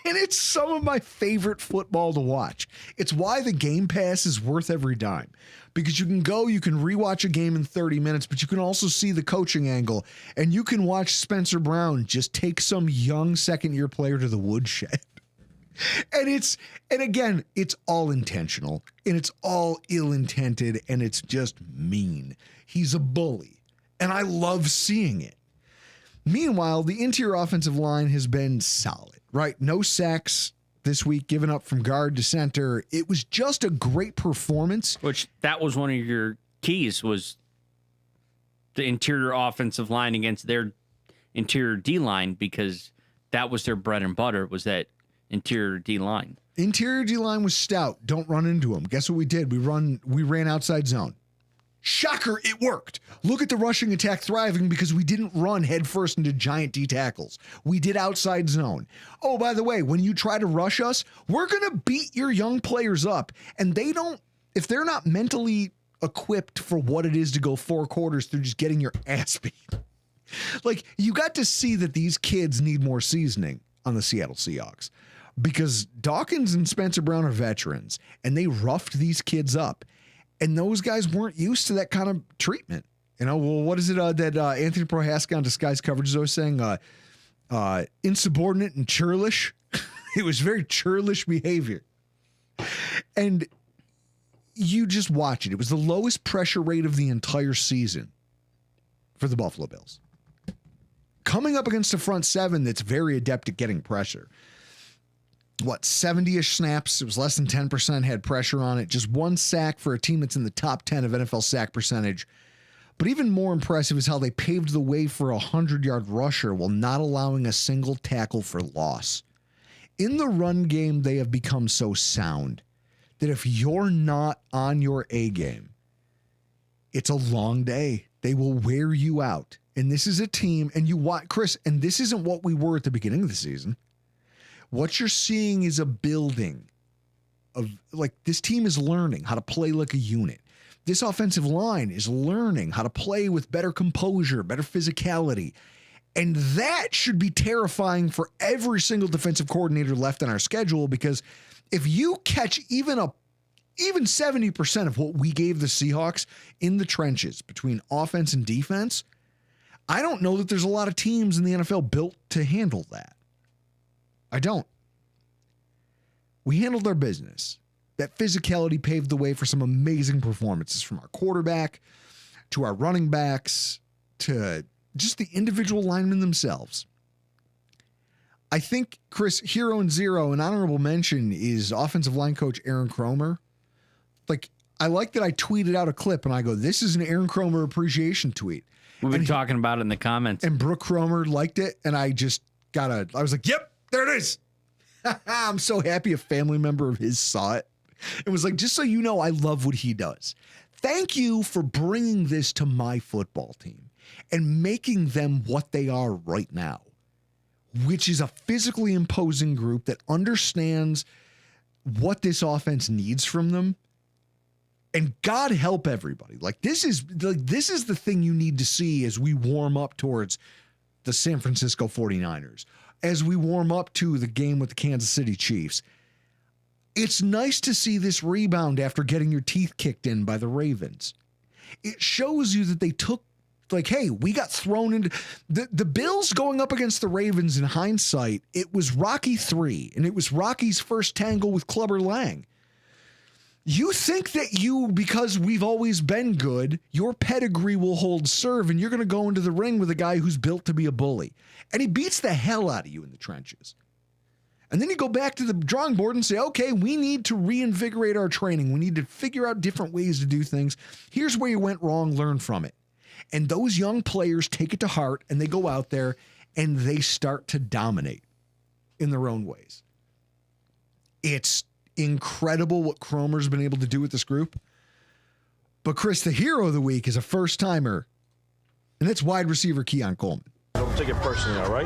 And it's some of my favorite football to watch. It's why the Game Pass is worth every dime. Because you can rewatch a game in 30 minutes, but you can also see the coaching angle. And you can watch Spencer Brown just take some young second-year player to the woodshed. And again, it's all intentional. And it's all ill-intended. And it's just mean. He's a bully. And I love seeing it. Meanwhile, the interior offensive line has been solid, right? No sacks this week, given up from guard to center. It was just a great performance. Which that was one of your keys, was the interior offensive line against their interior D-line, because that was their bread and butter, was that interior D-line. Interior D-line was stout. Don't run into them. Guess what we did? We ran outside zone. Shocker, it worked. Look at the rushing attack thriving because we didn't run headfirst into giant D tackles. We did outside zone. Oh, by the way, when you try to rush us, we're going to beat your young players up. And if they're not mentally equipped for what it is to go 4 quarters through just getting your ass beat. Like, you got to see that these kids need more seasoning on the Seattle Seahawks, because Dawkins and Spencer Brown are veterans and they roughed these kids up. And those guys weren't used to that kind of treatment. Well, what is it that Anthony Prohaska on Disguise Coverage is always saying? Insubordinate and churlish. It was very churlish behavior. And you just watch it. It was the lowest pressure rate of the entire season for the Buffalo Bills. Coming up against a front seven that's very adept at getting pressure. 70-ish snaps. It was less than 10% had pressure on it. Just 1 sack for a team that's in the top 10 of NFL sack percentage. But even more impressive is how they paved the way for a 100-yard rusher while not allowing a single tackle for loss. In the run game, they have become so sound that if you're not on your A game, it's a long day. They will wear you out. And this is a team, and you want, Chris, and this isn't what we were at the beginning of the season. What you're seeing is a building of, like, this team is learning how to play like a unit. This offensive line is learning how to play with better composure, better physicality. And that should be terrifying for every single defensive coordinator left on our schedule, because if you catch even 70% of what we gave the Seahawks in the trenches between offense and defense, I don't know that there's a lot of teams in the NFL built to handle that. I don't. We handled our business. That physicality paved the way for some amazing performances, from our quarterback to our running backs to just the individual linemen themselves. I think, Chris, hero and zero, an honorable mention is offensive line coach Aaron Kromer. Like, I like that I tweeted out a clip and I go, this is an Aaron Kromer appreciation tweet. We've been talking about it in the comments. And Brooke Kromer liked it. And I was like, yep, there it is. I'm so happy a family member of his saw it. It was like, just so you know, I love what he does. Thank you for bringing this to my football team and making them what they are right now, which is a physically imposing group that understands what this offense needs from them. And God help everybody. This is the thing you need to see as we warm up towards the San Francisco 49ers, as we warm up to the game with the Kansas City Chiefs. It's nice to see this rebound after getting your teeth kicked in by the Ravens. It shows you that they took, hey, we got thrown into the Bills going up against the Ravens. In hindsight, it was Rocky 3, and it was Rocky's first tangle with Clubber Lang. You think that because we've always been good, your pedigree will hold serve, and you're going to go into the ring with a guy who's built to be a bully. And he beats the hell out of you in the trenches. And then you go back to the drawing board and say, okay, we need to reinvigorate our training. We need to figure out different ways to do things. Here's where you went wrong, learn from it. And those young players take it to heart, and they go out there and they start to dominate in their own ways. It's incredible what Kromer's been able to do with this group. But Chris, the hero of the week is a first-timer, and it's wide receiver Keon Coleman. Don't take it personally, all right?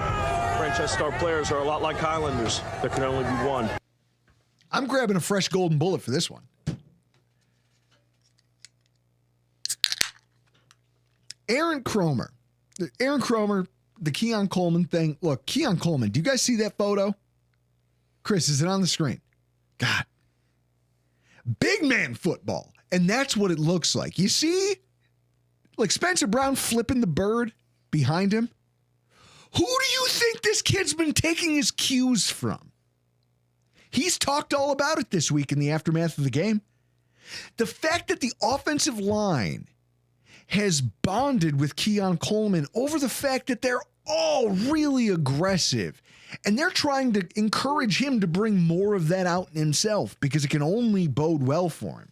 Franchise star players are a lot like Highlanders. There can only be one. I'm grabbing a fresh golden bullet for this one. Aaron Kromer. Aaron Kromer, the Keon Coleman thing. Look, Keon Coleman, do you guys see that photo? Chris, is it on the screen? God. Big man football. And that's what it looks like. You see? Like Spencer Brown flipping the bird behind him. Who do you think this kid's been taking his cues from? He's talked all about it this week in the aftermath of the game. The fact that the offensive line has bonded with Keon Coleman over the fact that they're all really aggressive and they're trying to encourage him to bring more of that out in himself because it can only bode well for him.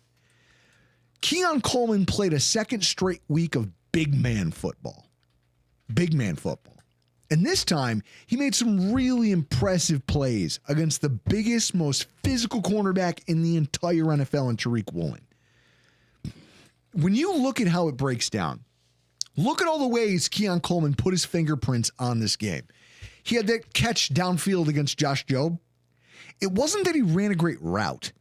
Keon Coleman played a second straight week of big man football. Big man football. And this time, he made some really impressive plays against the biggest, most physical cornerback in the entire NFL in Tariq Woolen. When you look at how it breaks down, look at all the ways Keon Coleman put his fingerprints on this game. He had that catch downfield against Josh Jobe. It wasn't that he ran a great route.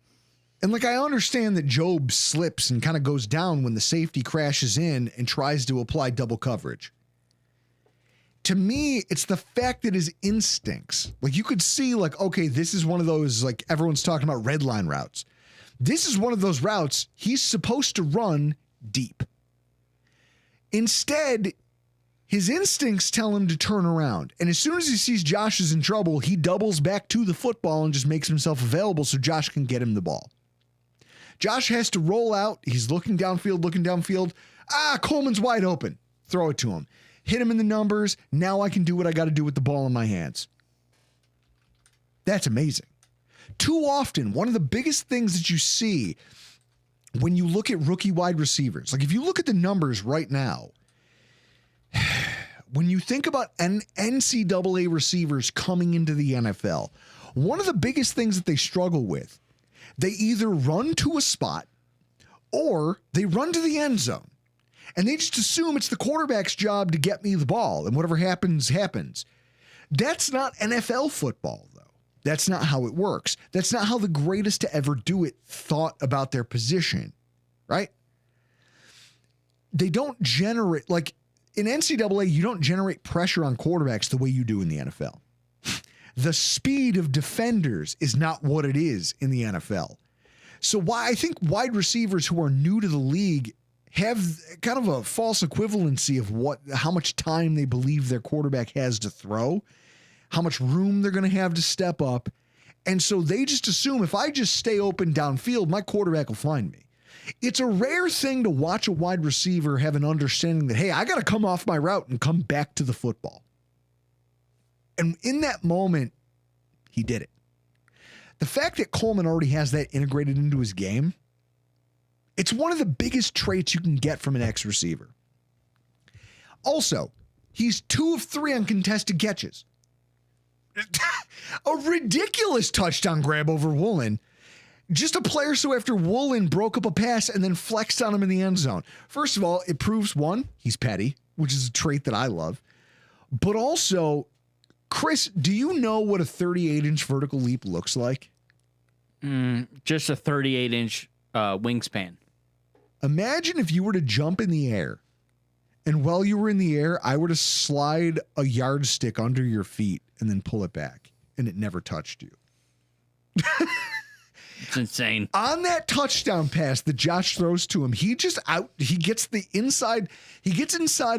And like, I understand that Jobe slips and kind of goes down when the safety crashes in and tries to apply double coverage. To me, it's the fact that his instincts, like you could see like, okay, this is one of those, like everyone's talking about red line routes. This is one of those routes he's supposed to run deep. Instead, his instincts tell him to turn around. And as soon as he sees Josh is in trouble, he doubles back to the football and just makes himself available so Josh can get him the ball. Josh has to roll out. He's looking downfield. Coleman's wide open. Throw it to him. Hit him in the numbers. Now I can do what I got to do with the ball in my hands. That's amazing. Too often, one of the biggest things that you see when you look at rookie wide receivers, like if you look at the numbers right now, when you think about NCAA receivers coming into the NFL, one of the biggest things that they struggle with, they either run to a spot or they run to the end zone. And they just assume it's the quarterback's job to get me the ball, and whatever happens, happens. That's not NFL football, though. That's not how it works. That's not how the greatest to ever do it thought about their position, right? They don't generate, like in NCAA, you don't generate pressure on quarterbacks the way you do in the NFL. The speed of defenders is not what it is in the NFL. So why I think wide receivers who are new to the league have kind of a false equivalency of how much time they believe their quarterback has to throw, how much room they're going to have to step up. And so they just assume if I just stay open downfield, my quarterback will find me. It's a rare thing to watch a wide receiver have an understanding that, hey, I got to come off my route and come back to the football. And in that moment, he did it. The fact that Coleman already has that integrated into his game, it's one of the biggest traits you can get from an ex-receiver. Also, he's 2 of 3 on contested catches. A ridiculous touchdown grab over Woolen. Just a player so after Woolen broke up a pass and then flexed on him in the end zone. First of all, it proves, one, he's petty, which is a trait that I love. But also, Chris, do you know what a 38-inch vertical leap looks like? Just a 38-inch wingspan. Imagine if you were to jump in the air, and while you were in the air, I were to slide a yardstick under your feet and then pull it back, and it never touched you. It's insane. On that touchdown pass that Josh throws to him, he gets inside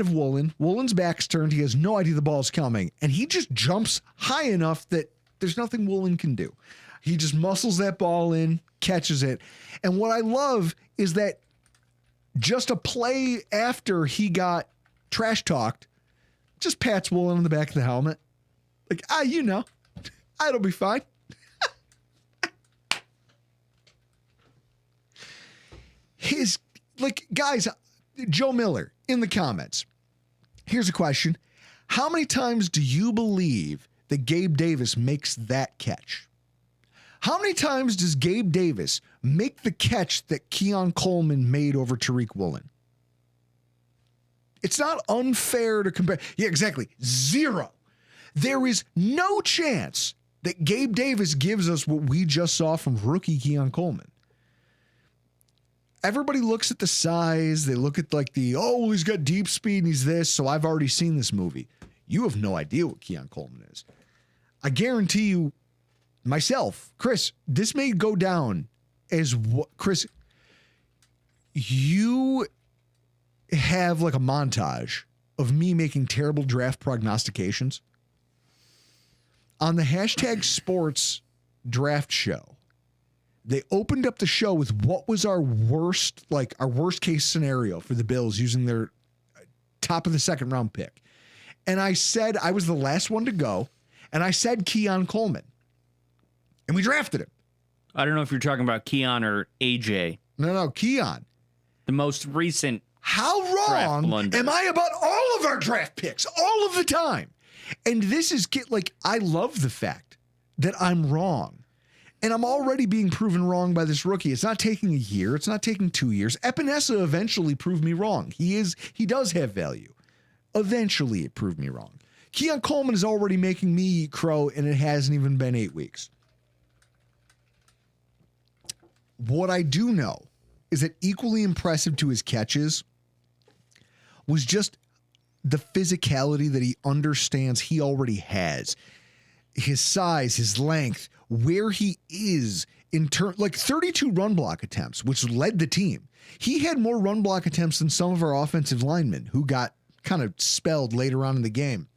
of Woolen. Woolen's back's turned. He has no idea the ball's coming, and he just jumps high enough that there's nothing Woolen can do. He just muscles that ball in, catches it. And what I love is that just a play after he got trash talked, just pats Woolen on the back of the helmet. Like, it'll be fine. Guys, Joe Miller in the comments. Here's a question. How many times do you believe that Gabe Davis makes that catch? How many times does Gabe Davis make the catch that Keon Coleman made over Tariq Woolen? It's not unfair to compare. Yeah, exactly. 0. There is no chance that Gabe Davis gives us what we just saw from rookie Keon Coleman. Everybody looks at the size. They look at he's got deep speed and he's this. So I've already seen this movie. You have no idea what Keon Coleman is. I guarantee you, myself, Chris, this may go down as what, Chris, you have like a montage of me making terrible draft prognostications on the hashtag sports draft show. They opened up the show with what was our worst case scenario for the Bills using their top of the second round pick. And I said, I was the last one to go. And I said Keon Coleman. And we drafted him. I don't know if you're talking about Keon or AJ. No, Keon. The most recent. How wrong am I about all of our draft picks all of the time? And this is like, I love the fact that I'm wrong. And I'm already being proven wrong by this rookie. It's not taking a year. It's not taking 2 years. Epinesa eventually proved me wrong. He does have value. Eventually it proved me wrong. Keon Coleman is already making me eat crow, and it hasn't even been 8 weeks. What I do know is that equally impressive to his catches was just the physicality that he understands he already has. His size, his length, where he is in turn, like 32 run block attempts, which led the team. He had more run block attempts than some of our offensive linemen who got kind of spelled later on in the game.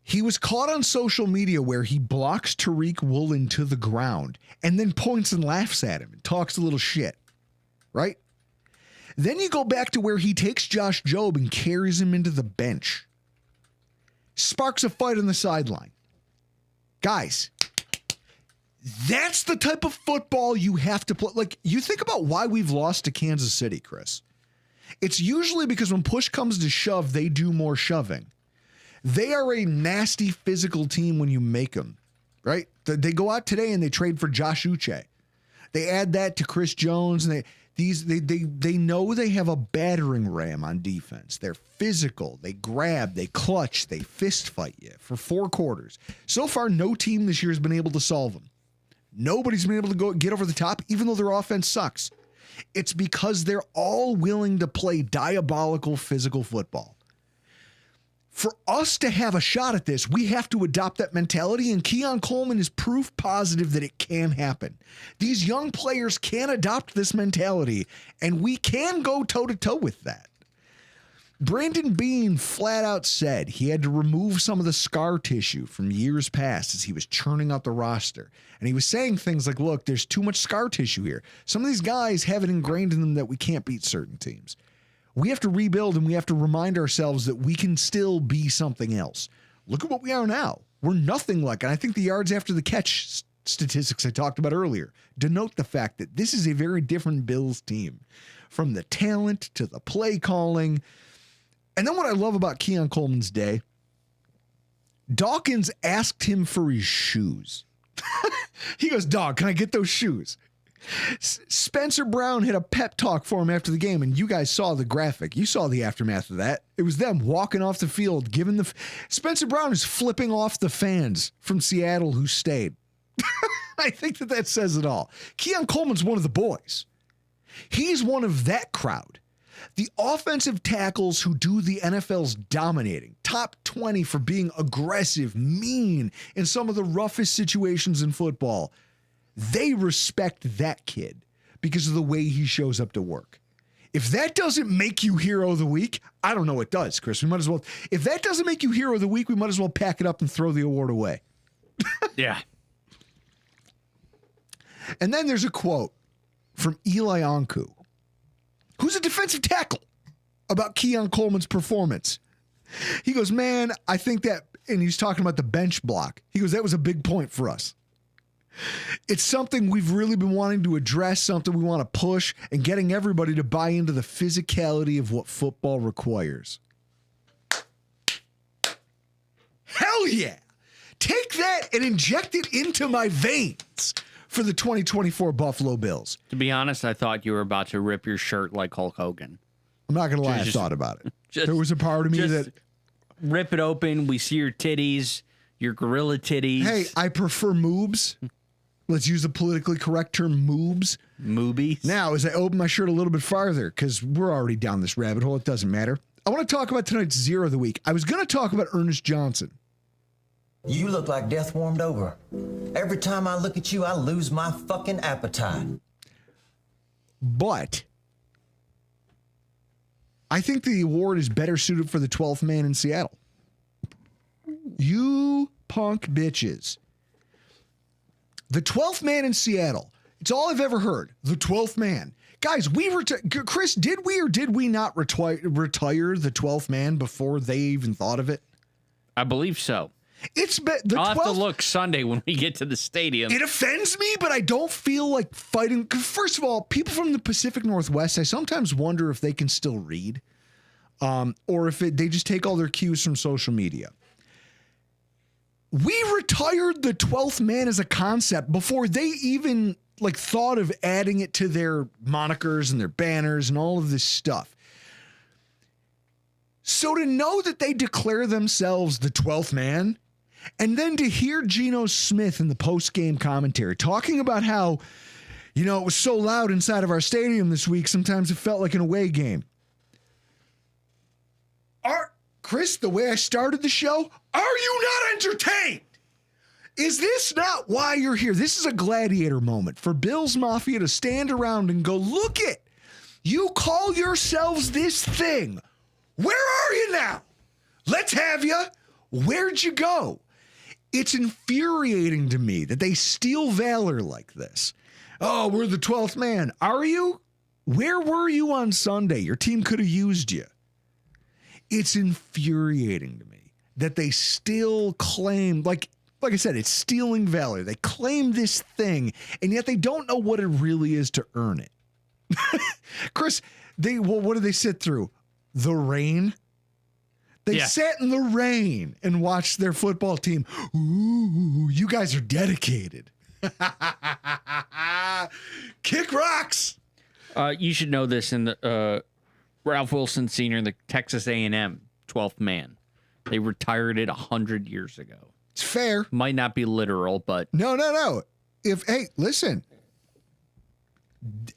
He was caught on social media where he blocks Tariq Woolen to the ground and then points and laughs at him and talks a little shit, right? Then you go back to where he takes Josh Jobe and carries him into the bench. Sparks a fight on the sideline. Guys, that's the type of football you have to play. Like, you think about why we've lost to Kansas City, Chris. It's usually because when push comes to shove, they do more shoving. They are a nasty physical team when you make them, right? They go out today and they trade for Josh Uche. They add that to Chris Jones, and they know they have a battering ram on defense. They're physical. They grab, they clutch, they fist fight you for 4 quarters. So far, no team this year has been able to solve them. Nobody's been able to go get over the top, even though their offense sucks. It's because they're all willing to play diabolical physical football. For us to have a shot at this, we have to adopt that mentality, and Keon Coleman is proof positive that it can happen. These young players can adopt this mentality, and we can go toe-to-toe with that. Brandon Beane flat out said he had to remove some of the scar tissue from years past as he was churning out the roster. And he was saying things like, look, there's too much scar tissue here. Some of these guys have it ingrained in them that we can't beat certain teams. We have to rebuild, and we have to remind ourselves that we can still be something else. Look at what we are now. We're nothing like, and I think the yards after the catch statistics I talked about earlier denote the fact that this is a very different Bills team, from the talent to the play calling. And then what I love about Keon Coleman's day, Dawkins asked him for his shoes. He goes, dog, can I get those shoes? Spencer Brown had a pep talk for him after the game, and you guys saw the graphic. You saw the aftermath of that. It was them walking off the field, giving Spencer Brown is flipping off the fans from Seattle who stayed. I think that says it all. Keon Coleman's one of the boys. He's one of that crowd. The offensive tackles who do the NFL's dominating, top 20 for being aggressive, mean in some of the roughest situations in football. They respect that kid because of the way he shows up to work. If that doesn't make you hero of the week, I don't know what does, Chris. We might as well, if that doesn't make you hero of the week, we might as well pack it up and throw the award away. Yeah. And then there's a quote from Eli Anku, who's a defensive tackle, about Keon Coleman's performance. He goes, man, I think that, and he's talking about the bench block. He goes, that was a big point for us. It's something we've really been wanting to address, something we want to push, and getting everybody to buy into the physicality of what football requires. Hell yeah. Take that and inject it into my veins for the 2024 Buffalo Bills. To be honest, I thought you were about to rip your shirt like Hulk Hogan. I'm not going to lie, I thought about it. There was a part of me that... Rip it open, we see your titties, your gorilla titties. Hey, I prefer moobs. Let's use the politically correct term, moobs. Moobies. Now, as I open my shirt a little bit farther, because we're already down this rabbit hole, it doesn't matter. I want to talk about tonight's zero of the week. I was going to talk about Ernest Johnson. You look like death warmed over. Every time I look at you, I lose my fucking appetite. But I think the award is better suited for the 12th man in Seattle. You punk bitches. The 12th man in Seattle. It's all I've ever heard. The 12th man. Guys, Chris, did we or did we not retire the 12th man before they even thought of it? I believe so. I'll have to look Sunday when we get to the stadium. It offends me, but I don't feel like fighting. 'Cause first of all, people from the Pacific Northwest, I sometimes wonder if they can still read, or if they just take all their cues from social media. We retired the 12th man as a concept before they even thought of adding it to their monikers and their banners and all of this stuff. So to know that they declare themselves the 12th man, and then to hear Geno Smith in the post-game commentary talking about how, it was so loud inside of our stadium this week, sometimes it felt like an away game. Chris, the way I started the show, are you not entertained? Is this not why you're here? This is a gladiator moment for Bills Mafia to stand around and go, look it, you call yourselves this thing. Where are you now? Let's have you. Where'd you go? It's infuriating to me that they steal valor like this. Oh, we're the 12th man. Are you? Where were you on Sunday? Your team could have used you. It's infuriating to me that they still claim, like I said, it's stealing valor. They claim this thing, and yet they don't know what it really is to earn it. Chris, what did they sit through? The rain? They sat in the rain and watched their football team. Ooh, you guys are dedicated. Kick rocks. You should know this in the Ralph Wilson Sr., the Texas A&M 12th man. They retired it 100 years ago. It's fair. Might not be literal, but... No. Hey, listen.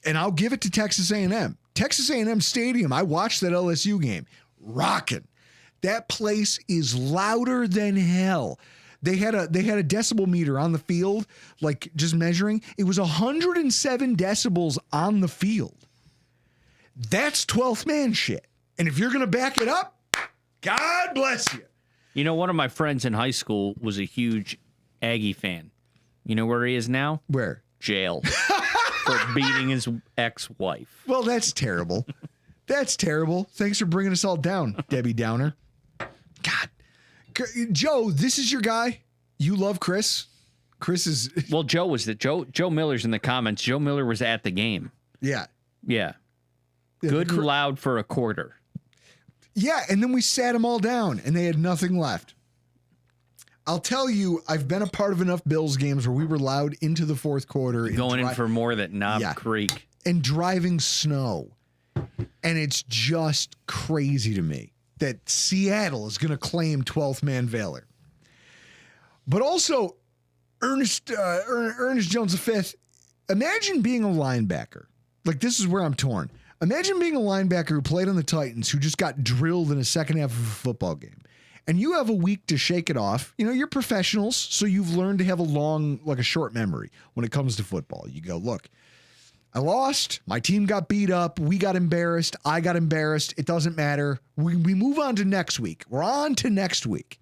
And I'll give it to Texas A&M. Texas A&M Stadium, I watched that LSU game. Rocking. That place is louder than hell. They had a decibel meter on the field, just measuring. It was 107 decibels on the field. That's 12th man shit. And if you're going to back it up, God bless you. One of my friends in high school was a huge Aggie fan. You know where he is now? Where? Jail. For beating his ex-wife. Well, that's terrible. That's terrible. Thanks for bringing us all down, Debbie Downer. God. Joe, this is your guy. You love Chris. Chris is... Well, Joe Miller's in the comments. Joe Miller was at the game. Yeah. Yeah. Good and loud for a quarter. Yeah, and then we sat them all down, and they had nothing left. I'll tell you, I've been a part of enough Bills games where we were loud into the fourth quarter. Going in for more than Knob Creek. And driving snow. And it's just crazy to me that Seattle is going to claim 12th man valor. But also, Ernest Jones V, imagine being a linebacker. This is where I'm torn. Imagine being a linebacker who played on the Titans, who just got drilled in a second half of a football game. And you have a week to shake it off. You're professionals, so you've learned to have a short memory when it comes to football. You go, look, I lost. My team got beat up. We got embarrassed. I got embarrassed. It doesn't matter. We move on to next week. We're on to next week.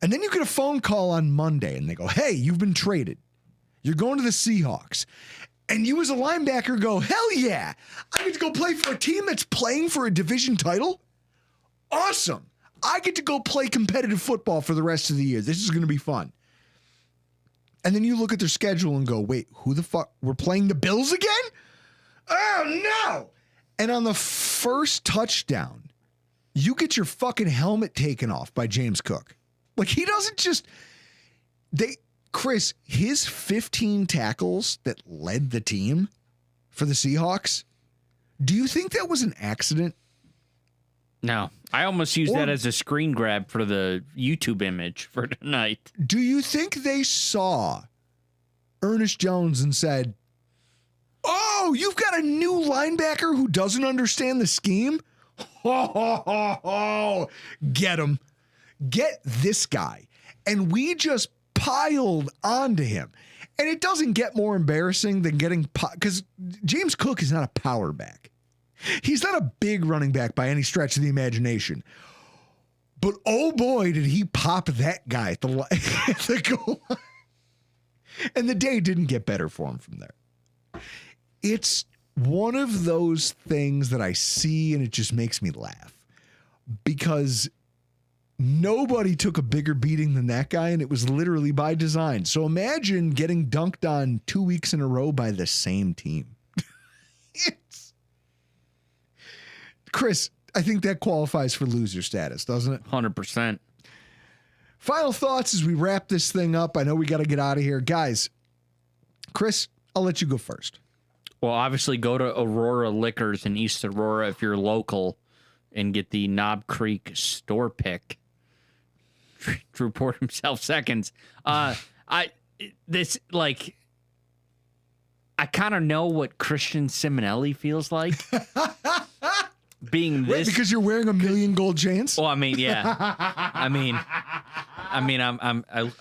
And then you get a phone call on Monday, and they go, hey, you've been traded. You're going to the Seahawks. And you as a linebacker go, hell yeah, I get to go play for a team that's playing for a division title? Awesome. I get to go play competitive football for the rest of the year. This is going to be fun. And then you look at their schedule and go, wait, who the fuck? We're playing the Bills again? Oh, no. And on the first touchdown, you get your fucking helmet taken off by James Cook. He doesn't just... Chris, his 15 tackles that led the team for the Seahawks, do you think that was an accident? No. I almost used that as a screen grab for the YouTube image for tonight. Do you think they saw Ernest Jones and said, oh, you've got a new linebacker who doesn't understand the scheme? Get him. Get this guy. And we just piled onto him. And it doesn't get more embarrassing than getting, because James Cook is not a power back. He's not a big running back by any stretch of the imagination. But oh boy, did he pop that guy at the goal line. And the day didn't get better for him from there. It's one of those things that I see and it just makes me laugh. Because nobody took a bigger beating than that guy, and it was literally by design. So imagine getting dunked on 2 weeks in a row by the same team. Chris, I think that qualifies for loser status, doesn't it? 100%. Final thoughts as we wrap this thing up. I know we got to get out of here. Guys, Chris, I'll let you go first. Well, obviously go to Aurora Liquors in East Aurora if you're local and get the Knob Creek store pick. Drew Port himself seconds. I kind of know what Christian Simonelli feels like. Being this. Wait, because you're wearing a million gold chains? Well, I mean, yeah.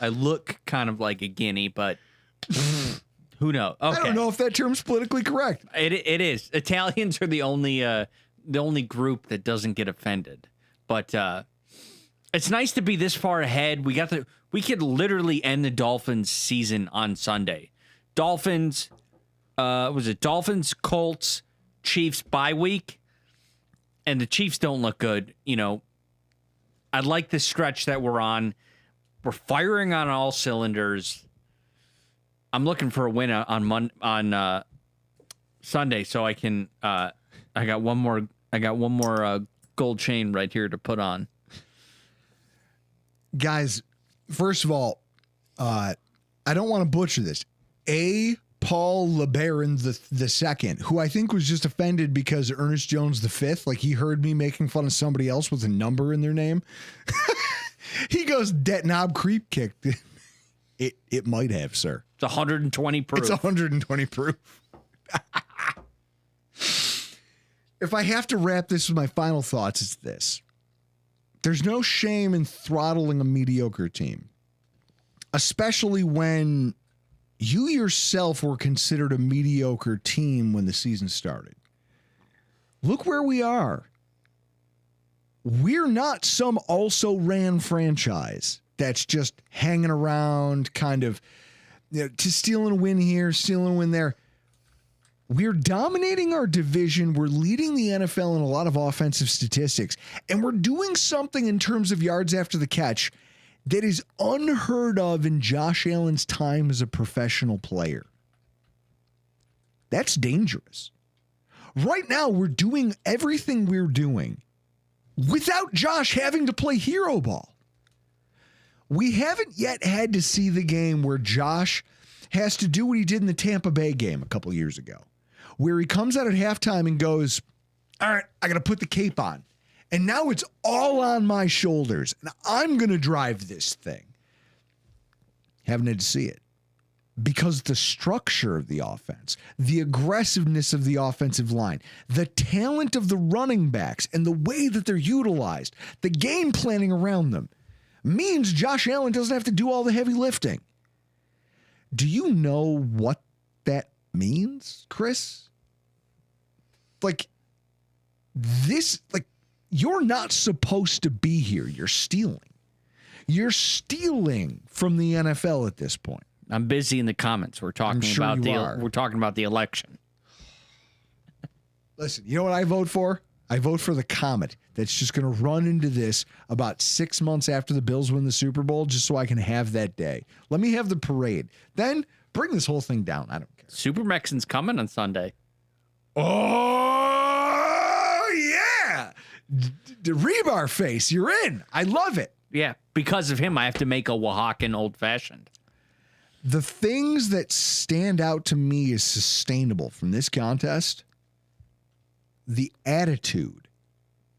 I look kind of like a guinea, but who knows? Okay. I don't know if that term's politically correct. It is. Italians are the only group that doesn't get offended. But it's nice to be this far ahead. We could literally end the Dolphins season on Sunday. Dolphins, Dolphins, Colts, Chiefs bye week, and the Chiefs don't look good. You know, I like the stretch that we're on. We're firing on all cylinders. I'm looking for a win on Sunday, so I can. I got one more gold chain right here to put on. Guys, first of all, I don't want to butcher this. Paul LeBaron the second, who I think was just offended because Ernest Jones the fifth, like he heard me making fun of somebody else with a number in their name. He goes, "Dat Knob Creek kicked." It might have, sir. It's 120 proof. It's 120 proof. If I have to wrap this with my final thoughts, it's this. There's no shame in throttling a mediocre team, especially when you yourself were considered a mediocre team when the season started. Look where we are. We're not some also-ran franchise that's just hanging around, kind of, you know, to stealing a win here, stealing a win there. We're dominating our division. We're leading the NFL in a lot of offensive statistics, and we're doing something in terms of yards after the catch that is unheard of in Josh Allen's time as a professional player. That's dangerous. Right now, we're doing everything we're doing without Josh having to play hero ball. We haven't yet had to see the game where Josh has to do what he did in the Tampa Bay game a couple years ago, where he comes out at halftime and goes, "All right, I got to put the cape on. And now it's all on my shoulders, and I'm going to drive this thing." Haven't had to see it. Because the structure of the offense, the aggressiveness of the offensive line, the talent of the running backs, and the way that they're utilized, the game planning around them, means Josh Allen doesn't have to do all the heavy lifting. Do you know what that means, Chris? You're not supposed to be here. You're stealing. You're stealing from the NFL at this point. I'm busy in the comments. We're talking about the election. Listen, you know what I vote for? I vote for the comet that's just going to run into this about 6 months after the Bills win the Super Bowl, just so I can have that day. Let me have the parade. Then bring this whole thing down. I don't care. Super Mexicans coming on Sunday. Oh, yeah. The rebar face. You're in. I love it. Yeah, because of him, I have to make a Oaxacan old-fashioned. The things that stand out to me as sustainable from this contest, the attitude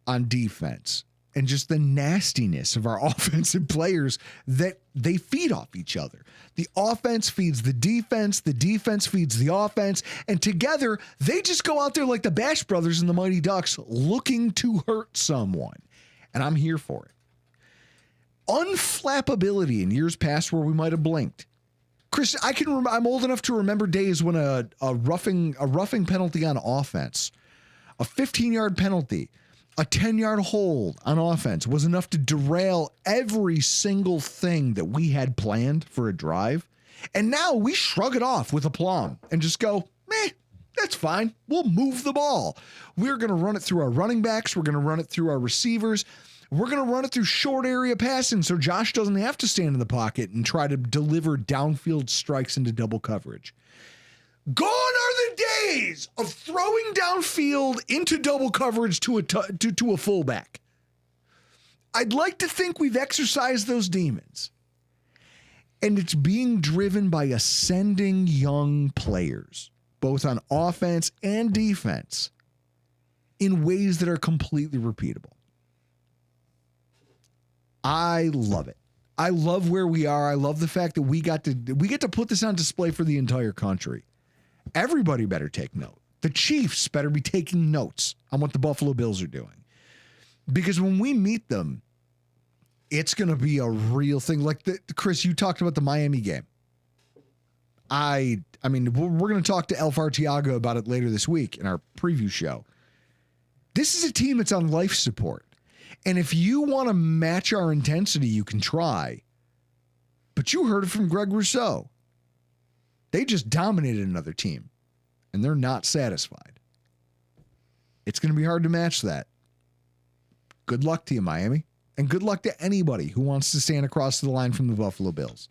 on defense and just the nastiness of our offensive players that they feed off each other. The offense feeds the defense feeds the offense, and together they just go out there like the Bash Brothers and the Mighty Ducks looking to hurt someone. And I'm here for it. Unflappability in years past where we might have blinked. Chris, I'm old enough to remember days when a roughing penalty on offense, a 15-yard penalty, a 10-yard hold on offense was enough to derail every single thing that we had planned for a drive. And now we shrug it off with aplomb and just go, that's fine. We'll move the ball. We're going to run it through our running backs. We're going to run it through our receivers. We're going to run it through short area passing so Josh doesn't have to stand in the pocket and try to deliver downfield strikes into double coverage. Gone are the days of throwing downfield into double coverage to a fullback. I'd like to think we've exercised those demons. And it's being driven by ascending young players, both on offense and defense, in ways that are completely repeatable. I love it. I love where we are. I love the fact that we get to put this on display for the entire country. Everybody better take note. The Chiefs better be taking notes on what the Buffalo Bills are doing. Because when we meet them, it's going to be a real thing. Like Chris, you talked about the Miami game. I mean, we're going to talk to Elf Artiaga about it later this week in our preview show. This is a team that's on life support. And if you want to match our intensity, you can try. But you heard it from Greg Rousseau. They just dominated another team, and they're not satisfied. It's going to be hard to match that. Good luck to you, Miami. And good luck to anybody who wants to stand across the line from the Buffalo Bills.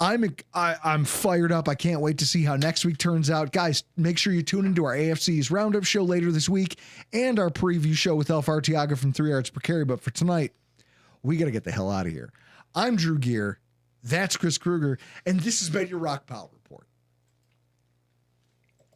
I'm fired up. I can't wait to see how next week turns out. Guys, make sure you tune into our AFC's Roundup show later this week and our preview show with Elf Artiaga from 3 Yards Per Carry. But for tonight, we got to get the hell out of here. I'm Drew Gear. That's Chris Kruger. And this has been your Rockpile Report.